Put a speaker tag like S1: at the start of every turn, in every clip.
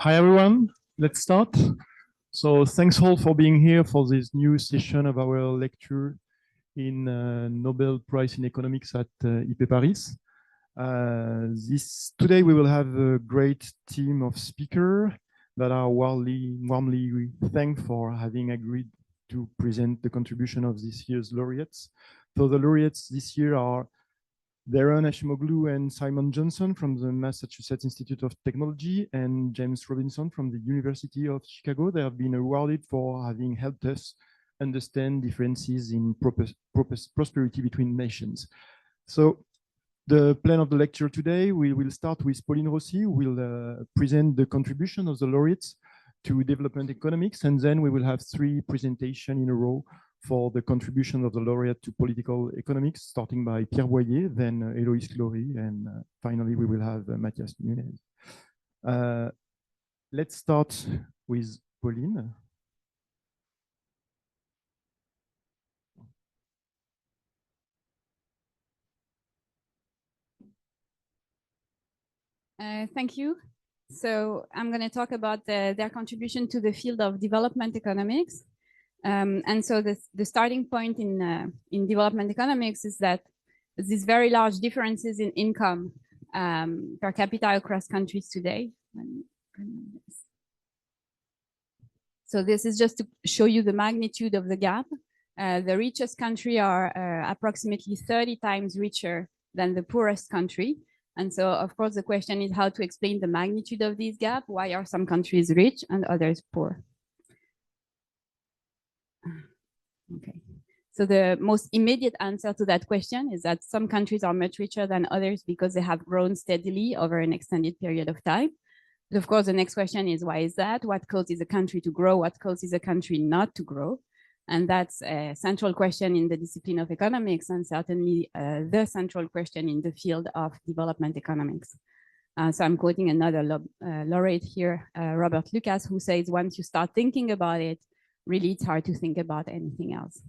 S1: Hi everyone, let's start. So thanks all for being here for this new session of our lecture in Nobel Prize in Economics at IP Paris. Today we will have a great team of speakers that are warmly thanked for having agreed to present the contribution of this year's laureates. So the laureates this year are Daron Acemoglu and Simon Johnson from the Massachusetts Institute of Technology and James Robinson from the University of Chicago. They have been awarded for having helped us understand differences in prosperity between nations. So the plan of the lecture today, we will start with Pauline Rossi, who will present the contribution of the laureates to development economics, and then we will have 3 presentations in a row for the contribution of the laureate to political economics, starting by Pierre Boyer, then Héloïse, Clolery, and finally we will have Matías Núñez. Let's start with Pauline.
S2: Thank you. So I'm going to talk about their contribution to the field of development economics. And so the starting point in development economics is that these very large differences in income per capita across countries today. So this is just to show you the magnitude of the gap. The richest country are approximately 30 times richer than the poorest country. And so, of course, the question is how to explain the magnitude of this gap. Why are some countries rich and others poor? Okay, so the most immediate answer to that question is that some countries are much richer than others because they have grown steadily over an extended period of time. But of course, the next question is, why is that? What causes a country to grow? What causes a country not to grow? And that's a central question in the discipline of economics, and certainly the central question in the field of development economics. So I'm quoting another laureate here, Robert Lucas, who says, once you start thinking about it, really it's hard to think about anything else.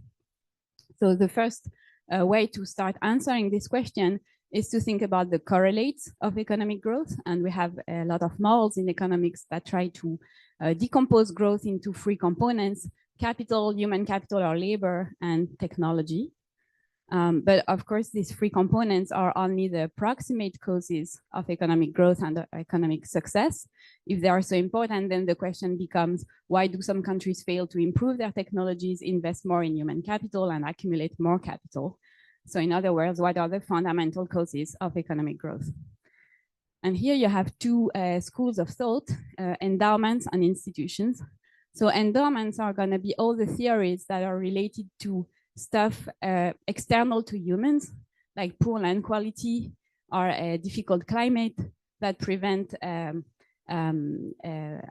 S2: So the first way to start answering this question is to think about the correlates of economic growth. And we have a lot of models in economics that try to decompose growth into 3 components: capital, human capital or labor, and technology. But of course, these 3 components are only the proximate causes of economic growth and economic success. If they are so important, then the question becomes, why do some countries fail to improve their technologies, invest more in human capital, and accumulate more capital? So in other words, what are the fundamental causes of economic growth? And here you have 2 schools of thought, endowments and institutions. So endowments are going to be all the theories that are related to stuff external to humans, like poor land quality or a difficult climate that prevent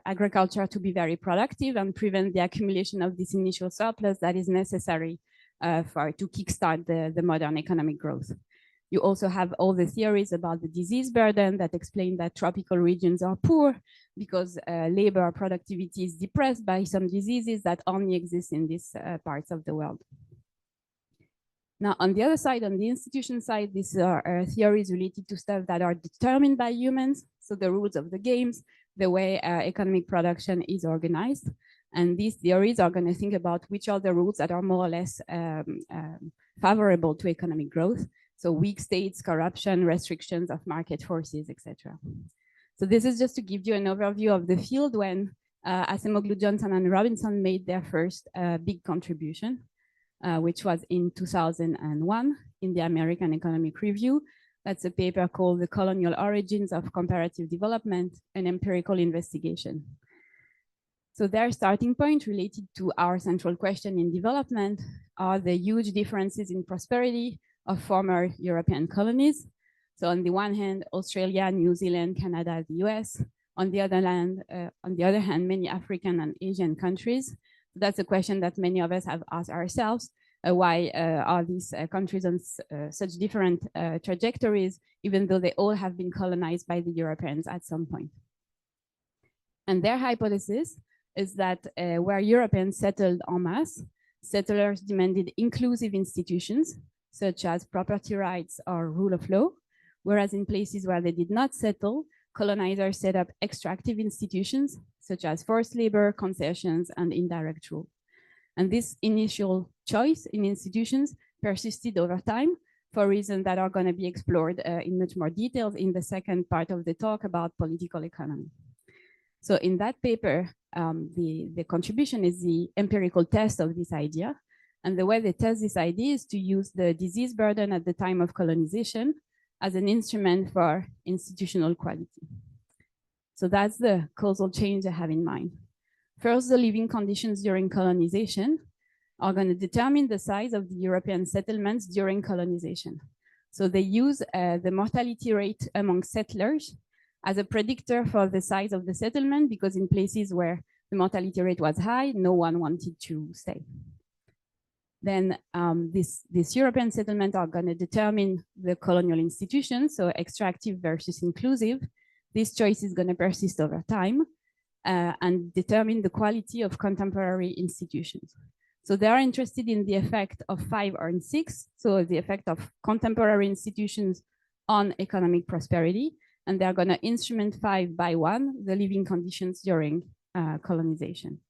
S2: agriculture to be very productive and prevent the accumulation of this initial surplus that is necessary to kickstart the modern economic growth. You also have all the theories about the disease burden that explain that tropical regions are poor because labor productivity is depressed by some diseases that only exist in these parts of the world. Now, on the other side, on the institution side, these are theories related to stuff that are determined by humans. So the rules of the games, the way economic production is organized. And these theories are going to think about which are the rules that are more or less favorable to economic growth. So weak states, corruption, restrictions of market forces, etc. So this is just to give you an overview of the field when Acemoglu, Johnson, and Robinson made their first big contribution. Which was in 2001 in the American Economic Review. That's a paper called The Colonial Origins of Comparative Development, an Empirical Investigation. So their starting point related to our central question in development are the huge differences in prosperity of former European colonies. So on the one hand, Australia, New Zealand, Canada, the US. On the other hand, many African and Asian countries. That's a question that many of us have asked ourselves. Why are these countries on such different trajectories, even though they all have been colonized by the Europeans at some point? And their hypothesis is that where Europeans settled en masse, settlers demanded inclusive institutions, such as property rights or rule of law, whereas in places where they did not settle, colonizers set up extractive institutions such as forced labor, concessions, and indirect rule. And this initial choice in institutions persisted over time for reasons that are going to be explored in much more detail in the second part of the talk about political economy. So in that paper, the contribution is the empirical test of this idea. And the way they test this idea is to use the disease burden at the time of colonization as an instrument for institutional quality. So that's the causal change I have in mind. First, the living conditions during colonization are going to determine the size of the European settlements during colonization. So they use the mortality rate among settlers as a predictor for the size of the settlement, because in places where the mortality rate was high, no one wanted to stay. Then this European settlement are going to determine the colonial institutions, so extractive versus inclusive. This choice is going to persist over time and determine the quality of contemporary institutions. So they are interested in the effect of 5 and 6, so the effect of contemporary institutions on economic prosperity, and they're going to instrument 5 by 1, the living conditions during colonization.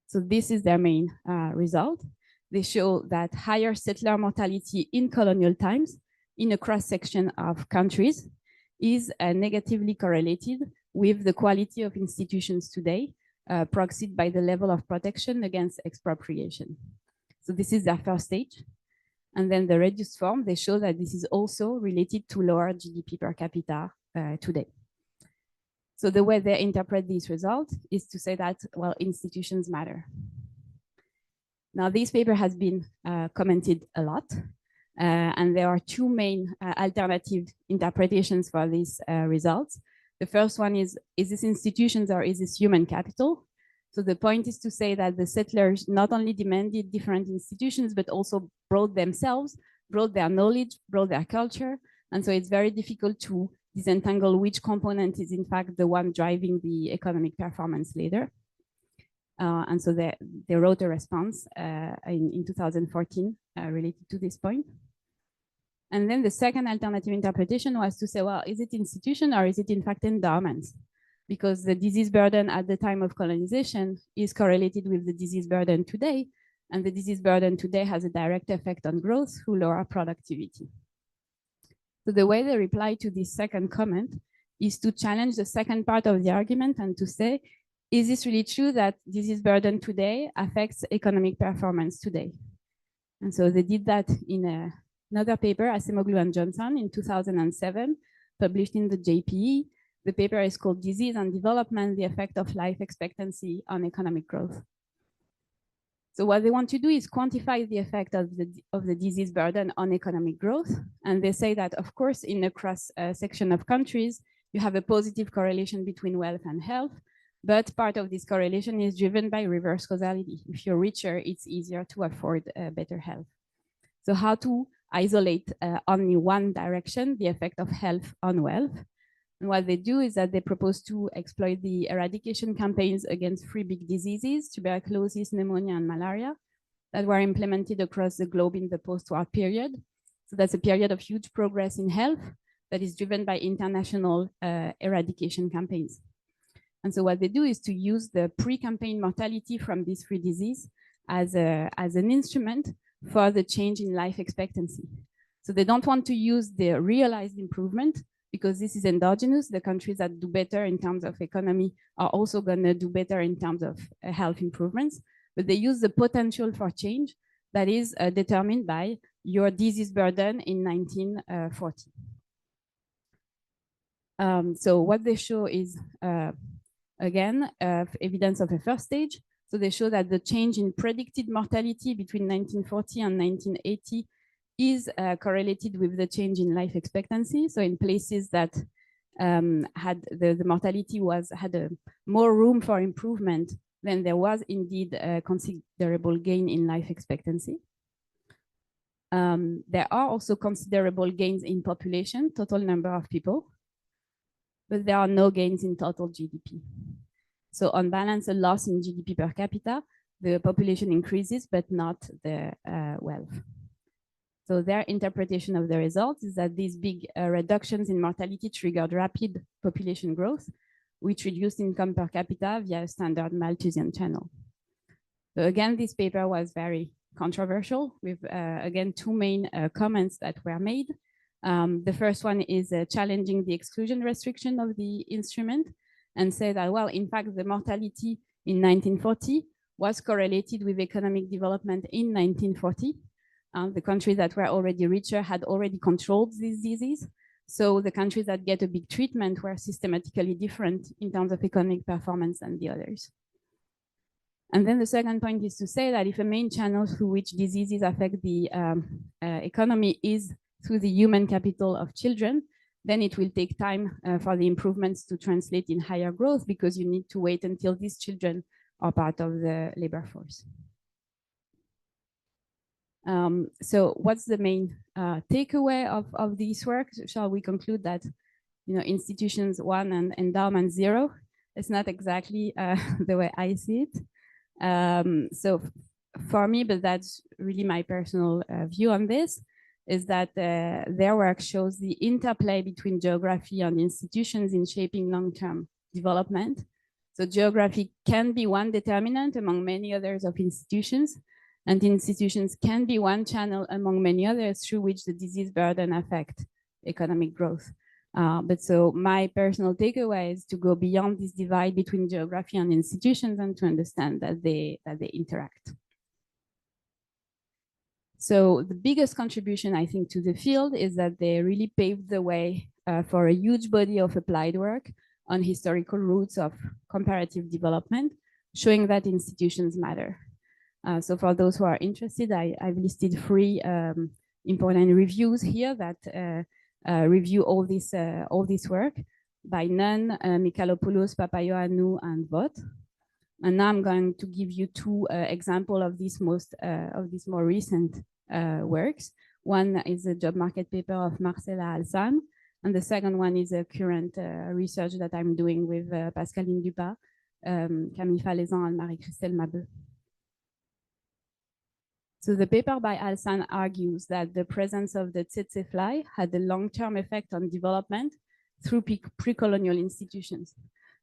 S2: So this is their main result. They show that higher settler mortality in colonial times in a cross-section of countries is negatively correlated with the quality of institutions today, proxied by the level of protection against expropriation. So this is their first stage. And then the reduced form, they show that this is also related to lower GDP per capita today. So the way they interpret these results is to say that, well, institutions matter. Now, this paper has been commented a lot, and there are two main alternative interpretations for these results. The first one is this institutions or is this human capital? So the point is to say that the settlers not only demanded different institutions, but also brought themselves, brought their knowledge, brought their culture. And so it's very difficult to disentangle which component is in fact the one driving the economic performance later. And so they wrote a response in 2014 related to this point. And then the second alternative interpretation was to say, well, is it institution or is it in fact endowments? Because the disease burden at the time of colonization is correlated with the disease burden today. And the disease burden today has a direct effect on growth through lower productivity. So the way they reply to this second comment is to challenge the second part of the argument and to say, is this really true that disease burden today affects economic performance today? And so they did that in another paper, Acemoglu and Johnson, in 2007, published in the JPE. The paper is called Disease and Development, the Effect of Life Expectancy on Economic Growth. So what they want to do is quantify the effect of the disease burden on economic growth. And they say that, of course, in a cross-section of countries, you have a positive correlation between wealth and health, but part of this correlation is driven by reverse causality. If you're richer, it's easier to afford better health. So how to isolate only one direction, the effect of health on wealth? And what they do is that they propose to exploit the eradication campaigns against 3 big diseases, tuberculosis, pneumonia, and malaria, that were implemented across the globe in the post-war period. So that's a period of huge progress in health that is driven by international eradication campaigns. And so what they do is to use the pre-campaign mortality from these 3 diseases as an instrument for the change in life expectancy. So they don't want to use the realized improvement, because this is endogenous. The countries that do better in terms of economy are also going to do better in terms of health improvements. But they use the potential for change that is determined by your disease burden in 1940. So what they show is, again, evidence of a first stage. So they show that the change in predicted mortality between 1940 and 1980 is correlated with the change in life expectancy. So in places that had the mortality had more room for improvement, then there was indeed a considerable gain in life expectancy. There are also considerable gains in population, total number of people, but there are no gains in total GDP. So on balance, a loss in GDP per capita, the population increases, but not the wealth. So their interpretation of the results is that these big reductions in mortality triggered rapid population growth, which reduced income per capita via a standard Malthusian channel. So again, this paper was very controversial with, again, two main comments that were made. The first one is challenging the exclusion restriction of the instrument and say that, well, in fact, the mortality in 1940 was correlated with economic development in 1940. The countries that were already richer had already controlled this disease. So the countries that get a big treatment were systematically different in terms of economic performance than the others. And then the second point is to say that if a main channel through which diseases affect the economy is through the human capital of children, then it will take time for the improvements to translate in higher growth, because you need to wait until these children are part of the labor force. So what's the main takeaway of this work? Shall we conclude that, you know, institutions 1 and endowment 0 is not exactly the way I see it. So for me, but that's really my personal view on this, is that their work shows the interplay between geography and institutions in shaping long-term development. So geography can be one determinant among many others of institutions, and institutions can be one channel among many others through which the disease burden affect economic growth. But so my personal takeaway is to go beyond this divide between geography and institutions and to understand that they interact. So the biggest contribution, I think, to the field is that they really paved the way for a huge body of applied work on historical roots of comparative development, showing that institutions matter. So for those who are interested, I've listed 3 important reviews here that review all this work by Nunn, Michalopoulos, Papaioannou, and Vot. And now I'm going to give you 2 examples of these more recent works. One is a job market paper of Marcela Alsan, and the second one is a current research that I'm doing with Pascaline Dupas, Camille Falaisan, and Marie-Christelle Mabeux. So the paper by Alsan argues that the presence of the tsetse fly had a long-term effect on development through pre-colonial institutions.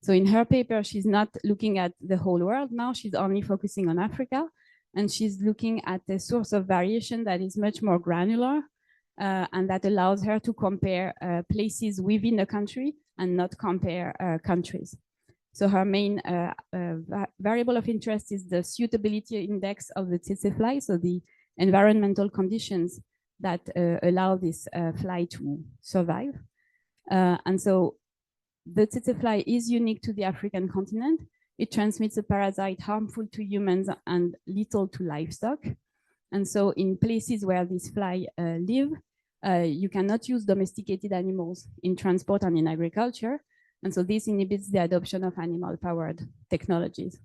S2: So in her paper, she's not looking at the whole world now, she's only focusing on Africa, and she's looking at a source of variation that is much more granular, and that allows her to compare places within a country and not compare countries. So her main variable of interest is the suitability index of the tsetse fly, so the environmental conditions that allow this fly to survive. And so the tsetse fly is unique to the African continent. It transmits a parasite harmful to humans and lethal to livestock. And so in places where this fly live, you cannot use domesticated animals in transport and in agriculture. And so this inhibits the adoption of animal-powered technologies.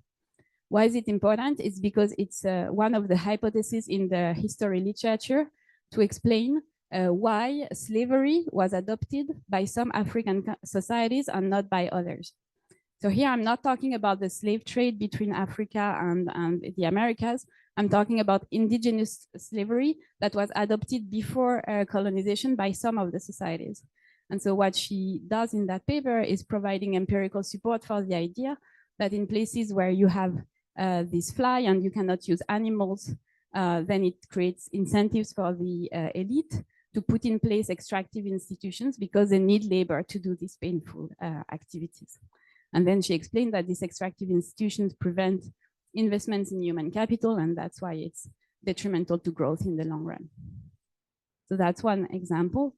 S2: Why is it important? It's because it's one of the hypotheses in the history literature to explain why slavery was adopted by some African societies and not by others. So here I'm not talking about the slave trade between Africa and the Americas. I'm talking about indigenous slavery that was adopted before colonization by some of the societies. And so what she does in that paper is providing empirical support for the idea that in places where you have this fly and you cannot use animals, then it creates incentives for the elite to put in place extractive institutions because they need labor to do these painful activities. And then she explained that these extractive institutions prevent investments in human capital, and that's why it's detrimental to growth in the long run. So that's one example.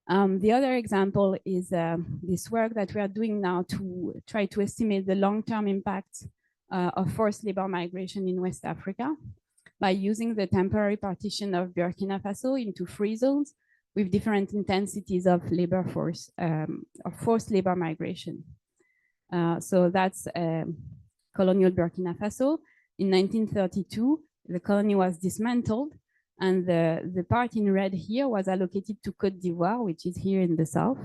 S2: The other example is this work that we are doing now to try to estimate the long-term impacts of forced labor migration in West Africa by using the temporary partition of Burkina Faso into 3 zones with different intensities of labor force, of forced labor migration. So that's colonial Burkina Faso. In 1932, the colony was dismantled, and the part in red here was allocated to Côte d'Ivoire, which is here in the south.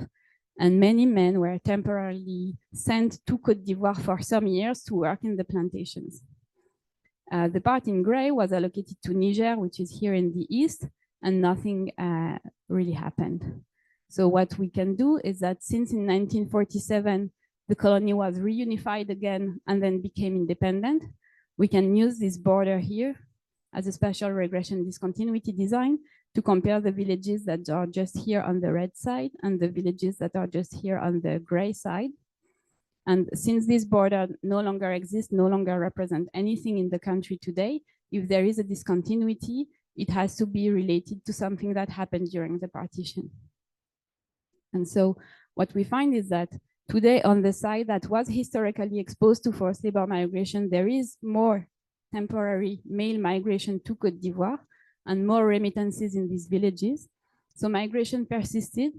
S2: And many men were temporarily sent to Côte d'Ivoire for some years to work in the plantations. The part in gray was allocated to Niger, which is here in the east, and nothing really happened. So what we can do is that since in 1947, the colony was reunified again and then became independent, we can use this border here as a spatial regression discontinuity design to compare the villages that are just here on the red side and the villages that are just here on the gray side. And since this border no longer exists, no longer represent anything in the country today, if there is a discontinuity, it has to be related to something that happened during the partition. And so what we find is that today on the side that was historically exposed to forced labor migration, there is more temporary male migration to Côte d'Ivoire and more remittances in these villages. So migration persisted.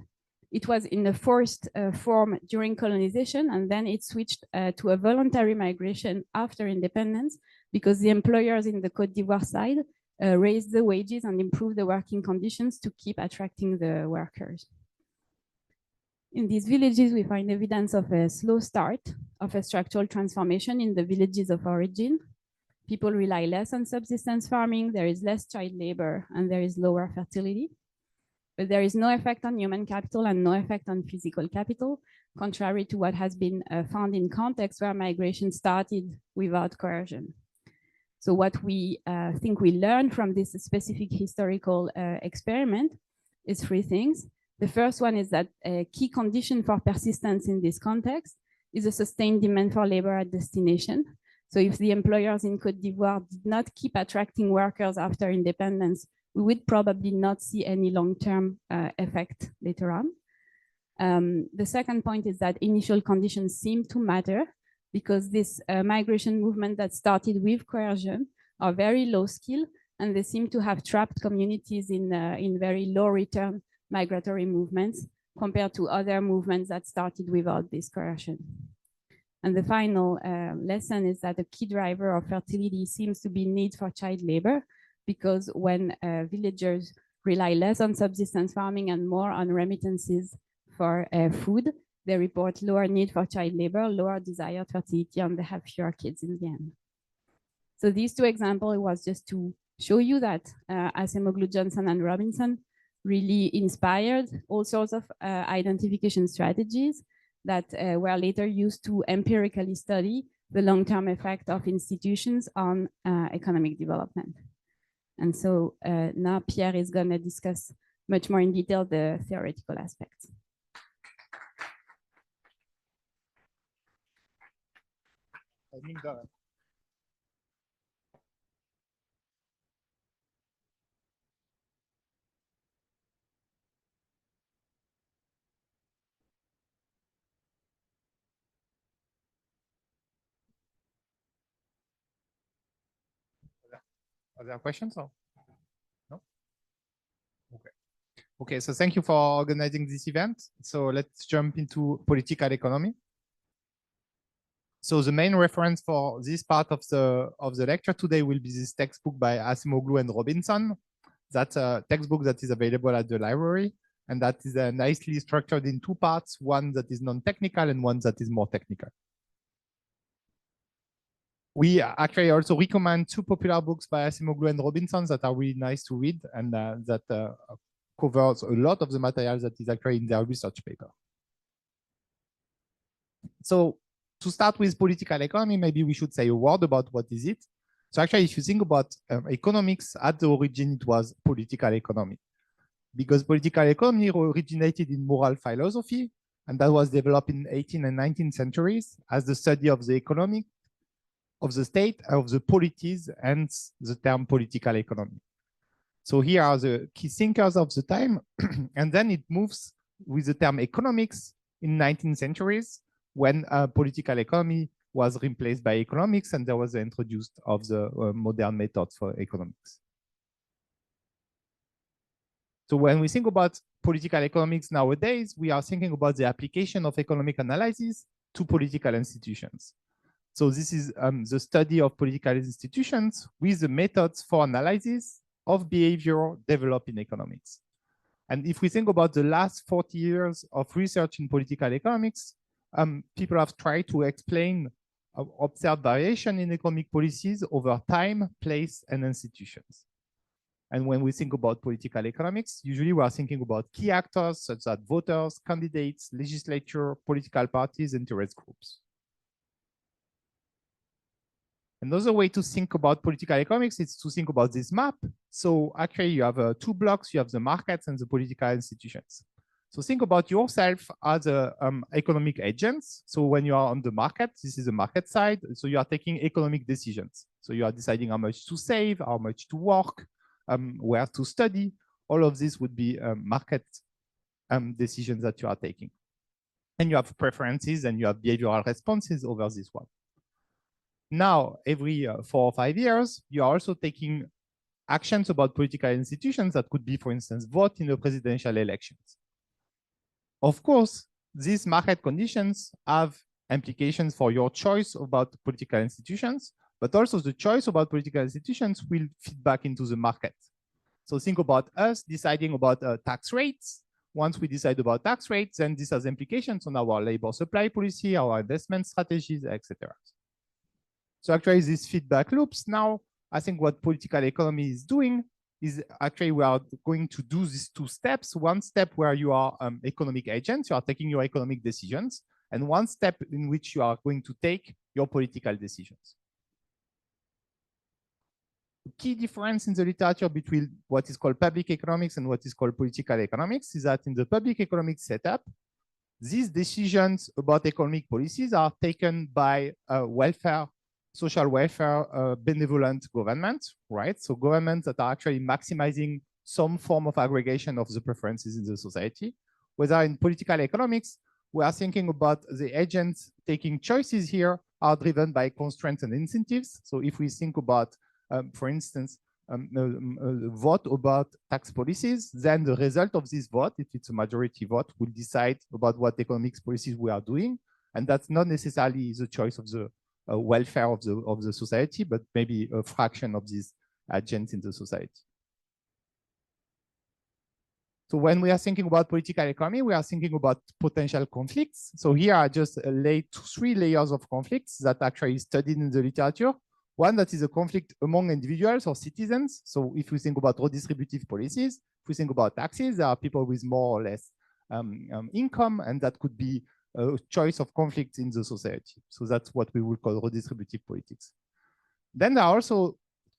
S2: It was in a forced form during colonization, and then it switched to a voluntary migration after independence because the employers in the Côte d'Ivoire side raised the wages and improved the working conditions to keep attracting the workers. In these villages, we find evidence of a slow start of a structural transformation in the villages of origin. People rely less on subsistence farming, there is less child labor, and there is lower fertility. But there is no effect on human capital and no effect on physical capital, contrary to what has been found in contexts where migration started without coercion. So what we think we learned from this specific historical experiment is three things. The first one is that a key condition for persistence in this context is a sustained demand for labor at destination. So if the employers in Côte d'Ivoire did not keep attracting workers after independence, we would probably not see any long-term effect later on. The second point is that initial conditions seem to matter because this migration movement that started with coercion are very low skill, and they seem to have trapped communities in very low return migratory movements compared to other movements that started without this coercion. And the final lesson is that a key driver of fertility seems to be need for child labor, because when villagers rely less on subsistence farming and more on remittances for food, they report lower need for child labor, lower desired fertility, and they have fewer kids in the end. So these two examples was just to show you that Acemoglu, Johnson, and Robinson really inspired all sorts of identification strategies that were later used to empirically study the long-term effect of institutions on economic development. And so now Pierre is going to discuss much more in detail the theoretical aspects.
S3: Are there questions or no? Okay. Okay, so thank you for organizing this event. So let's jump into political economy. So the main reference for this part of the lecture today will be this textbook by Acemoglu and Robinson. That's a textbook that is available at the library, and that is nicely structured in two parts, one that is non-technical and one that is more technical. We actually also recommend two popular books by Acemoglu and Robinson that are really nice to read, and that covers a lot of the material that is actually in their research paper. So to start with political economy, maybe we should say a word about what is it. So actually, if you think about economics, at the origin, it was political economy, because political economy originated in moral philosophy, and that was developed in 18th and 19th centuries as the study of the economic, of the state, of the polities, and the term political economy. So here are the key thinkers of the time, and then it moves with the term economics in 19th centuries, when political economy was replaced by economics, and there was the introduced of the modern methods for economics. So when we think about political economics nowadays, we are thinking about the application of economic analysis to political institutions. So this is the study of political institutions with the methods for analysis of behavior developed in economics. And if we think about the last 40 years of research in political economics, people have tried to explain observed variation in economic policies over time, place, and institutions. And when we think about political economics, usually we are thinking about key actors such as voters, candidates, legislature, political parties, interest groups. Another way to think about political economics is to think about this map. So actually you have two blocks, you have the markets and the political institutions. So think about yourself as economic agents. So when you are on the market, this is the market side. So you are taking economic decisions. So you are deciding how much to save, how much to work, where to study. All of this would be market decisions that you are taking. And you have preferences and you have behavioral responses over this one. Now, every 4 or 5 years, you are also taking actions about political institutions that could be, for instance, vote in the presidential elections. Of course, these market conditions have implications for your choice about political institutions, but also the choice about political institutions will feed back into the market. So think about us deciding about tax rates. Once we decide about tax rates, then this has implications on our labor supply policy, our investment strategies, etc. So actually these feedback loops, now I think what political economy is doing is actually we are going to do these two steps. One step where you are economic agents, you are taking your economic decisions, and one step in which you are going to take your political decisions. The key difference in the literature between what is called public economics and what is called political economics is that in the public economic setup, these decisions about economic policies are taken by social welfare benevolent governments, right? So governments that are actually maximizing some form of aggregation of the preferences in the society. Whether in political economics, we are thinking about the agents taking choices here are driven by constraints and incentives. So if we think about, for instance, vote about tax policies, then the result of this vote, if it's a majority vote, will decide about what economics policies we are doing. And that's not necessarily the choice of the welfare of the society, but maybe a fraction of these agents in the society. So when we are thinking about political economy, we are thinking about potential conflicts. So here I just laid 3 layers of conflicts that actually studied in the literature. One that is a conflict among individuals or citizens. So if we think about redistributive policies, if we think about taxes, there are people with more or less income, and that could be a choice of conflict in the society. So that's what we would call redistributive politics. Then there are also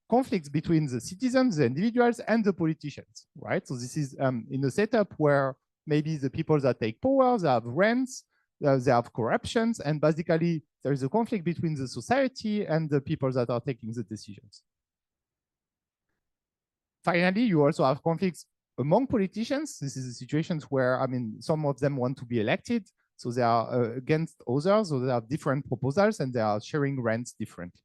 S3: conflicts between the citizens, the individuals, and the politicians, right? So this is in a setup where maybe the people that take power, they have rents, they have corruptions, and basically there is a conflict between the society and the people that are taking the decisions. Finally, you also have conflicts among politicians. This is a situation where, I mean, some of them want to be elected, so they are against others, so they have different proposals and they are sharing rents differently.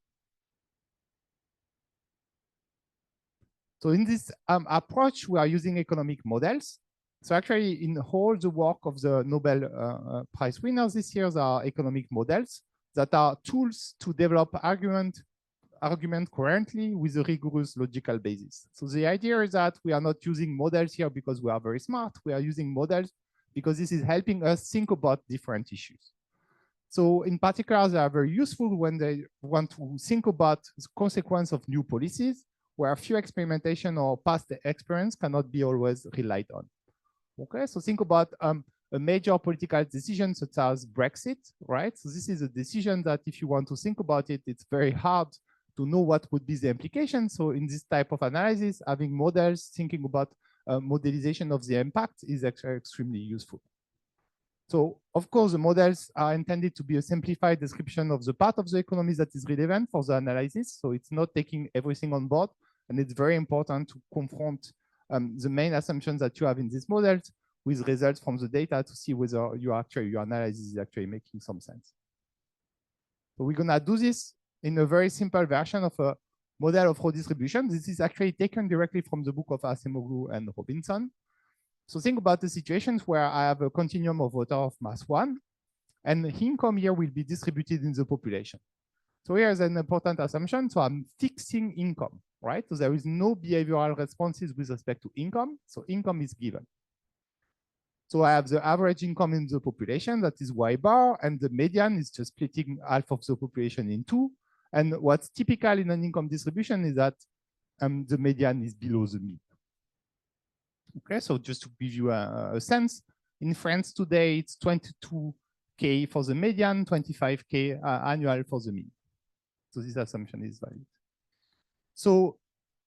S3: So in this approach, we are using economic models. So actually, in all the work of the Nobel Prize winners this year, there are economic models that are tools to develop argument currently with a rigorous logical basis. So the idea is that we are not using models here because we are very smart. We are using models because this is helping us think about different issues. So in particular, they are very useful when they want to think about the consequence of new policies, where few experimentation or past experience cannot be always relied on. Okay, so think about a major political decision such as Brexit, right? So this is a decision that if you want to think about it, it's very hard to know what would be the implications. So in this type of analysis, having models, thinking about modelization of the impact is actually extremely useful. So of course, the models are intended to be a simplified description of the part of the economy that is relevant for the analysis. So it's not taking everything on board. And it's very important to confront the main assumptions that you have in these models with results from the data to see whether your analysis is actually making some sense. So we're gonna do this in a very simple version of a model of redistribution. This is actually taken directly from the book of Acemoglu and Robinson. So think about the situations where I have a continuum of voter of mass 1, and income here will be distributed in the population. So here is an important assumption. So I'm fixing income, right? So there is no behavioral responses with respect to income. So income is given. So I have the average income in the population, that is Y bar, and the median is just splitting half of the population in 2. And what's typical in an income distribution is that the median is below the mean. Okay, so just to give you a sense, in France today, it's 22K for the median, 25K annual for the mean. So this assumption is valid. So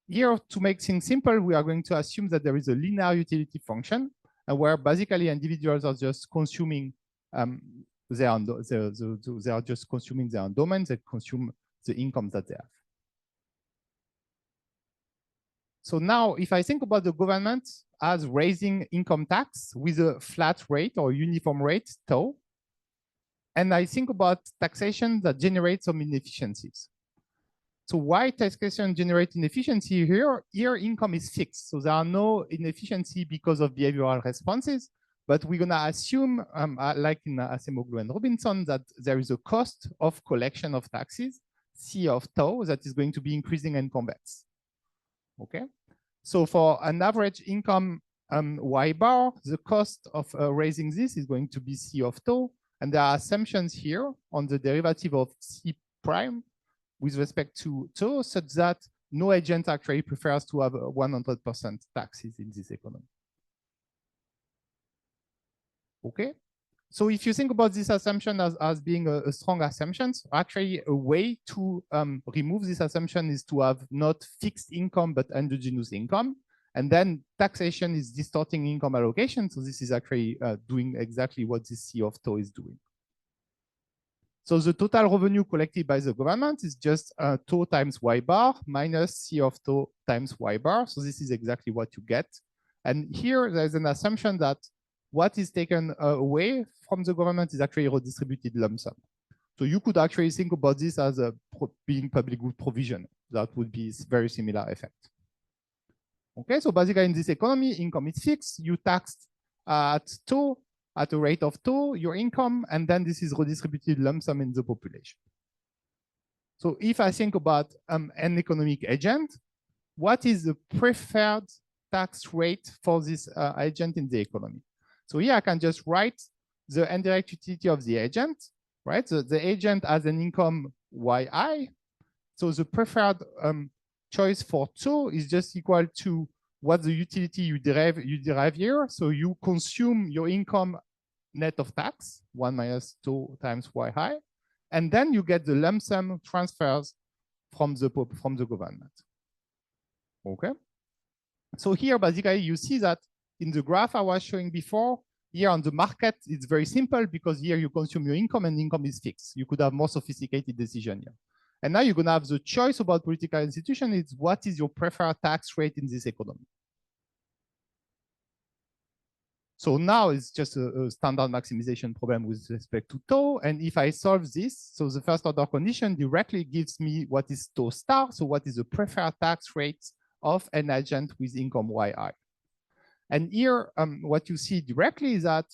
S3: here, to make things simple, we are going to assume that there is a linear utility function where basically individuals are just consuming they are just consuming their own domain, they consume the income that they have. So now, if I think about the government as raising income tax with a flat rate or uniform rate, tau, and I think about taxation that generates some inefficiencies. So why taxation generates inefficiency here? Here, income is fixed, so there are no inefficiency because of behavioral responses. But we're going to assume, like in Acemoglu and Robinson, that there is a cost of collection of taxes, C of tau, that is going to be increasing and convex. Okay, so for an average income Y bar, the cost of raising this is going to be C of tau, and there are assumptions here on the derivative of C prime with respect to tau, such that no agent actually prefers to have 100% taxes in this economy. Okay, so if you think about this assumption as being a strong assumption, actually a way to remove this assumption is to have not fixed income, but endogenous income. And then taxation is distorting income allocation. So this is actually doing exactly what this C of tau is doing. So the total revenue collected by the government is just tau times Y bar minus C of tau times Y bar. So this is exactly what you get. And here there's an assumption that what is taken away from the government is actually redistributed lump sum. So you could actually think about this as being public good provision. That would be a very similar effect. Okay, so basically in this economy, income is fixed. You taxed at tau, at a rate of tau, your income, and then this is redistributed lump sum in the population. So if I think about an economic agent, what is the preferred tax rate for this agent in the economy? So here I can just write the indirect utility of the agent, right? So the agent has an income yi. So the preferred choice for tau is just equal to what the utility you derive here. So you consume your income net of tax, 1 minus tau times yi, and then you get the lump sum transfers from the government. Okay. So here basically you see that in the graph I was showing before, here on the market, it's very simple because here you consume your income and income is fixed. You could have more sophisticated decision here. And now you're going to have the choice about political institution. It's what is your preferred tax rate in this economy. So now it's just a standard maximization problem with respect to tau. And if I solve this, so the first order condition directly gives me what is tau star. So what is the preferred tax rate of an agent with income yi. And here, what you see directly is that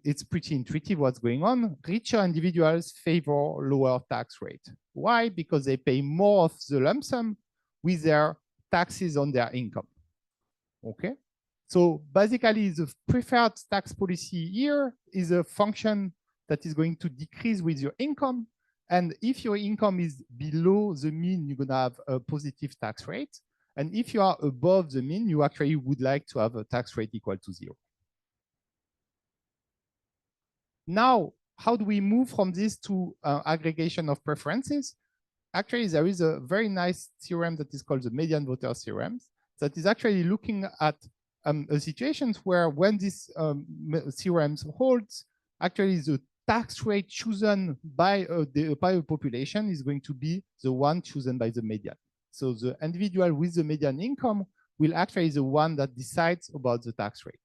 S3: it's pretty intuitive what's going on. Richer individuals favor lower tax rate. Why? Because they pay more of the lump sum with their taxes on their income. Okay. So basically, the preferred tax policy here is a function that is going to decrease with your income. And if your income is below the mean, you're going to have a positive tax rate. And if you are above the mean, you actually would like to have a tax rate equal to 0. Now, how do we move from this to aggregation of preferences? Actually, there is a very nice theorem that is called the median voter theorem that is actually looking at situations where when this theorem holds, actually the tax rate chosen by a population is going to be the one chosen by the median. So the individual with the median income will actually be the one that decides about the tax rate.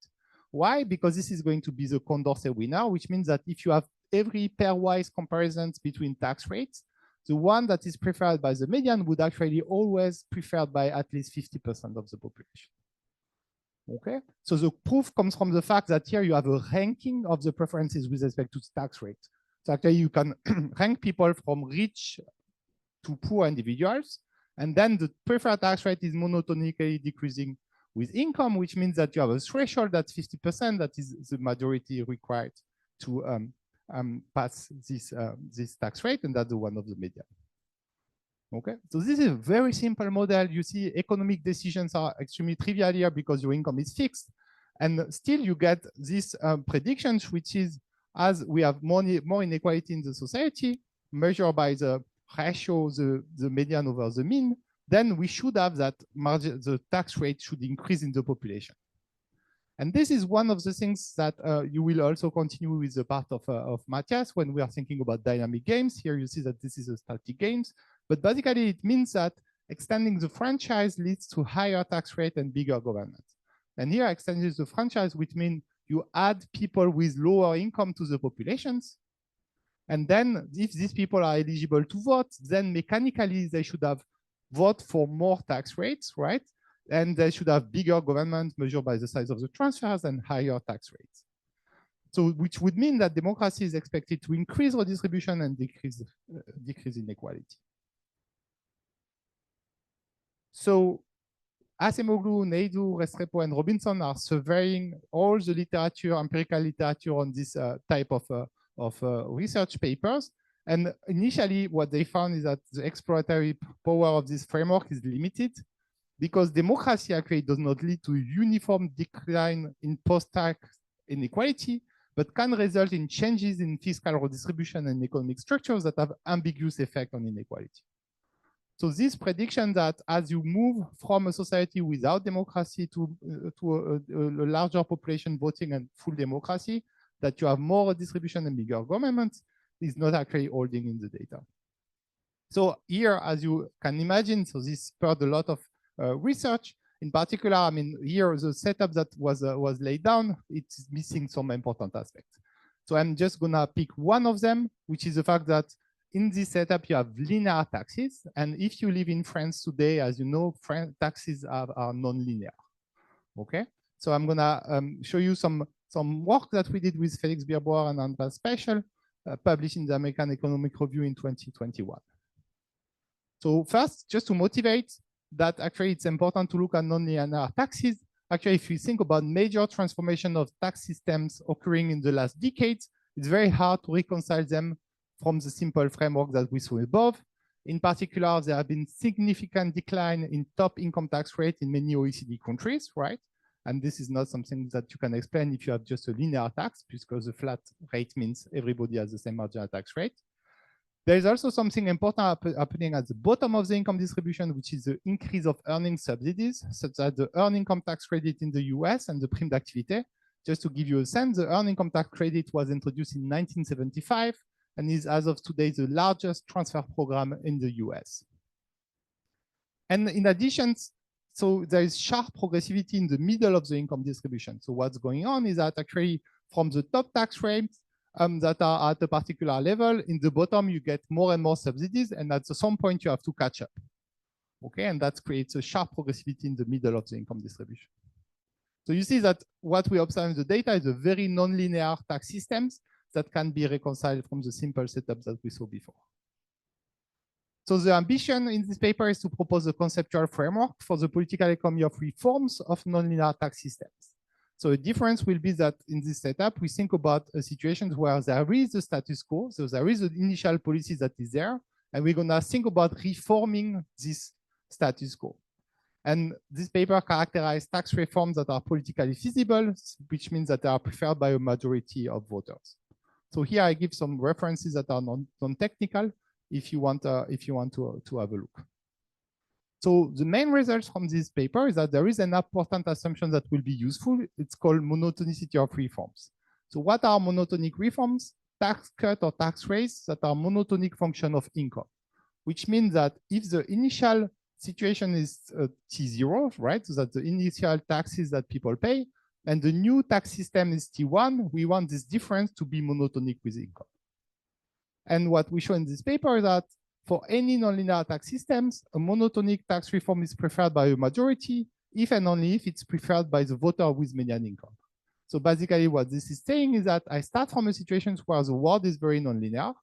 S3: Why? Because this is going to be the Condorcet winner, which means that if you have every pairwise comparisons between tax rates, the one that is preferred by the median would actually always preferred by at least 50% of the population. Okay, so the proof comes from the fact that here you have a ranking of the preferences with respect to the tax rate. So actually you can rank people from rich to poor individuals. And then the preferred tax rate is monotonically decreasing with income, which means that you have a threshold that's 50%, that is the majority required to pass this tax rate, and that's the one of the median. Okay, so this is a very simple model. You see economic decisions are extremely trivial here because your income is fixed. And still you get these predictions, which is as we have more inequality in the society, measured by the ratio, the median over the mean, then we should have that margin, the tax rate should increase in the population. And this is one of the things that you will also continue with the part of Matías when we are thinking about dynamic games. Here you see that this is a static games, but basically it means that extending the franchise leads to higher tax rate and bigger government. And here extending the franchise, which means you add people with lower income to the populations. And then if these people are eligible to vote, then mechanically they should have vote for more tax rates, right? And they should have bigger government measured by the size of the transfers and higher tax rates. So which would mean that democracy is expected to increase redistribution and decrease inequality. So Acemoglu, Naidu, Restrepo, and Robinson are surveying all the literature, empirical literature on this type of research papers. And initially, what they found is that the exploratory power of this framework is limited because democracy actually does not lead to uniform decline in post-tax inequality, but can result in changes in fiscal redistribution and economic structures that have ambiguous effect on inequality. So this prediction that as you move from a society without democracy to a larger population voting and full democracy, that you have more distribution and bigger governments is not actually holding in the data. So here, as you can imagine, so this spurred a lot of research. In particular, I mean, here the setup that was laid down, it's missing some important aspects. So I'm just gonna pick one of them, which is the fact that in this setup, you have linear taxes. And if you live in France today, as you know, taxes are non-linear, okay? So I'm gonna show you some work that we did with Felix Birboer and Andreas Special, published in the American Economic Review in 2021. So first, just to motivate that actually it's important to look at non-linear taxes. Actually, if you think about major transformation of tax systems occurring in the last decades, it's very hard to reconcile them from the simple framework that we saw above. In particular, there have been significant decline in top income tax rate in many OECD countries, right? And this is not something that you can explain if you have just a linear tax, because the flat rate means everybody has the same marginal tax rate. There is also something important happening at the bottom of the income distribution, which is the increase of earning subsidies, such as the earned income tax credit in the US and the prime d'activité. Just to give you a sense, the earned income tax credit was introduced in 1975 and is, as of today, the largest transfer program in the US. And in addition, so there is sharp progressivity in the middle of the income distribution. So what's going on is that actually from the top tax rates that are at a particular level, in the bottom you get more and more subsidies, and at some point you have to catch up. Okay, and that creates a sharp progressivity in the middle of the income distribution. So you see that what we observe in the data is a very non-linear tax systems that can be reconciled from the simple setup that we saw before. So the ambition in this paper is to propose a conceptual framework for the political economy of reforms of non-linear tax systems. So a difference will be that in this setup, we think about situations where there is a status quo. So there is an initial policy that is there, and we're gonna think about reforming this status quo. And this paper characterizes tax reforms that are politically feasible, which means that they are preferred by a majority of voters. So here I give some references that are non-technical if you want to have a look. So the main results from this paper is that there is an important assumption that will be useful. It's called monotonicity of reforms. So what are monotonic reforms? Tax cut or tax raise that are monotonic function of income, which means that if the initial situation is T0, right? So that the initial taxes that people pay, and the new tax system is T1, we want this difference to be monotonic with income. And what we show in this paper is that for any nonlinear tax systems, a monotonic tax reform is preferred by a majority if and only if it's preferred by the voter with median income. So basically what this is saying is that I start from a situation where the world is very nonlinear,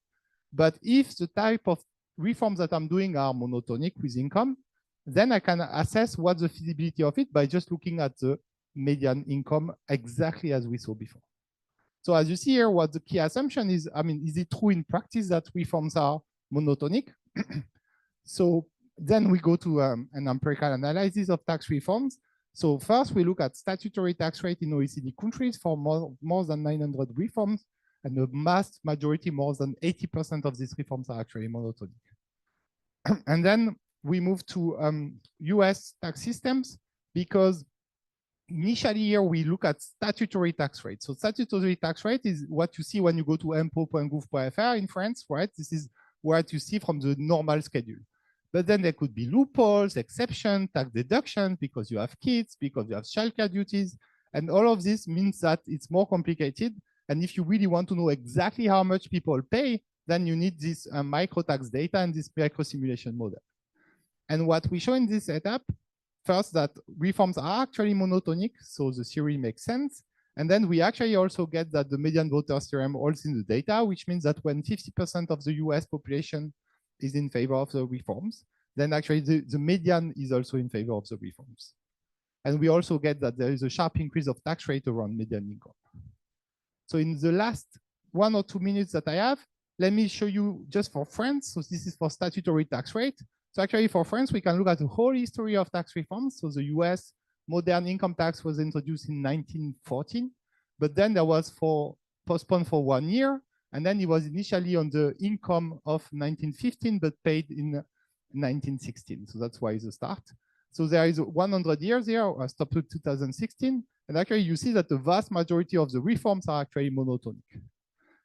S3: but if the type of reforms that I'm doing are monotonic with income, then I can assess what's the feasibility of it by just looking at the median income exactly as we saw before. So as you see here, what the key assumption is, I mean, is it true in practice that reforms are monotonic? So then we go to an empirical analysis of tax reforms. So first we look at statutory tax rate in OECD countries for more than 900 reforms, and the vast majority, more than 80% of these reforms are actually monotonic. And then we move to US tax systems, because initially here we look at statutory tax rate. So statutory tax rate is what you see when you go to impôts.gouv.fr in France, right? This is what you see from the normal schedule. But then there could be loopholes, exceptions, tax deductions because you have kids, because you have childcare duties. And all of this means that it's more complicated. And if you really want to know exactly how much people pay, then you need this micro tax data and this micro simulation model. And what we show in this setup, first, that reforms are actually monotonic, so the theory makes sense. And then we actually also get that the median voters theorem holds in the data, which means that when 50% of the US population is in favor of the reforms, then actually the median is also in favor of the reforms. And we also get that there is a sharp increase of tax rate around median income. So in the last 1 or 2 minutes that I have, let me show you just for France. So this is for statutory tax rate. So actually for France, we can look at the whole history of tax reforms. So the US modern income tax was introduced in 1914, but then there was postponed for 1 year. And then it was initially on the income of 1915, but paid in 1916. So that's why it's a start. So there is 100 years here, I stopped to 2016. And actually you see that the vast majority of the reforms are actually monotonic.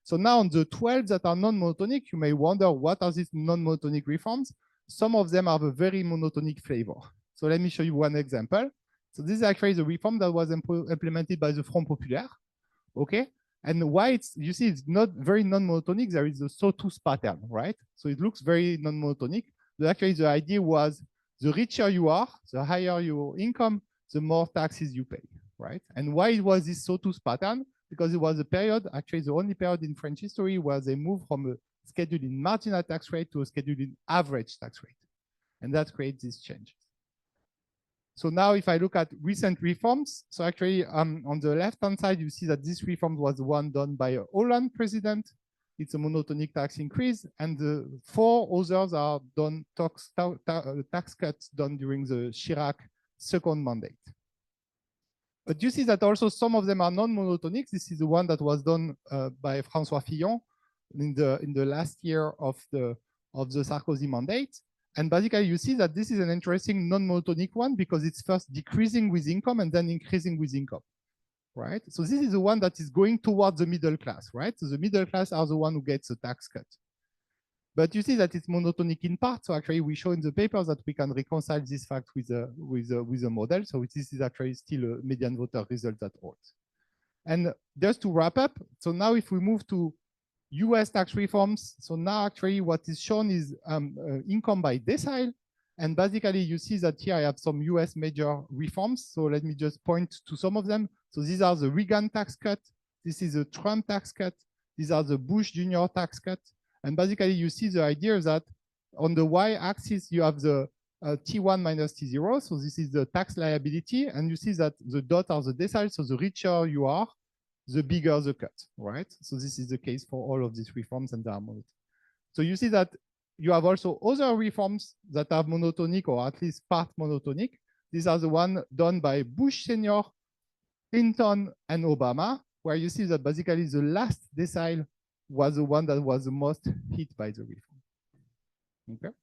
S3: So now on the 12 that are non-monotonic, you may wonder what are these non-monotonic reforms? Some of them have a very monotonic flavor. So let me show you one example. So this is actually the reform that was implemented by the Front Populaire. Okay. And why it's, you see, it's not very non-monotonic. There is a sawtooth pattern, right? So it looks very non-monotonic. But actually, the idea was the richer you are, the higher your income, the more taxes you pay, right? And why it was this sawtooth pattern? Because it was a period, actually the only period in French history where they moved from a schedule in marginal tax rate to a schedule in average tax rate. And that creates these changes. So now if I look at recent reforms, so actually on the left-hand side, you see that this reform was the one done by a Hollande president. It's a monotonic tax increase, and the 4 others are done tax cuts done during the Chirac second mandate. But you see that also some of them are non-monotonic. This is the one that was done by François Fillon in the last year of the Sarkozy mandate. And basically, you see that this is an interesting non-monotonic one because it's first decreasing with income and then increasing with income, right? So this is the one that is going towards the middle class, right? So the middle class are the one who gets a tax cut. But you see that it's monotonic in part. So actually, we show in the paper that we can reconcile this fact with a model. So this is actually still a median voter result that holds. And just to wrap up, so now if we move to US tax reforms, so now actually what is shown is income by decile. And basically, you see that here I have some US major reforms. So let me just point to some of them. So these are the Reagan tax cut. This is the Trump tax cut. These are the Bush Jr. tax cut. And basically, you see the idea that on the y-axis, you have the T1 minus T0. So this is the tax liability. And you see that the dot are the deciles. So the richer you are, the bigger the cut, right? So this is the case for all of these reforms and they are monotonic. So you see that you have also other reforms that are monotonic or at least part monotonic. These are the ones done by Bush Senior, Clinton, and Obama, where you see that basically the last decile was the one that was the most hit by the reform. Okay.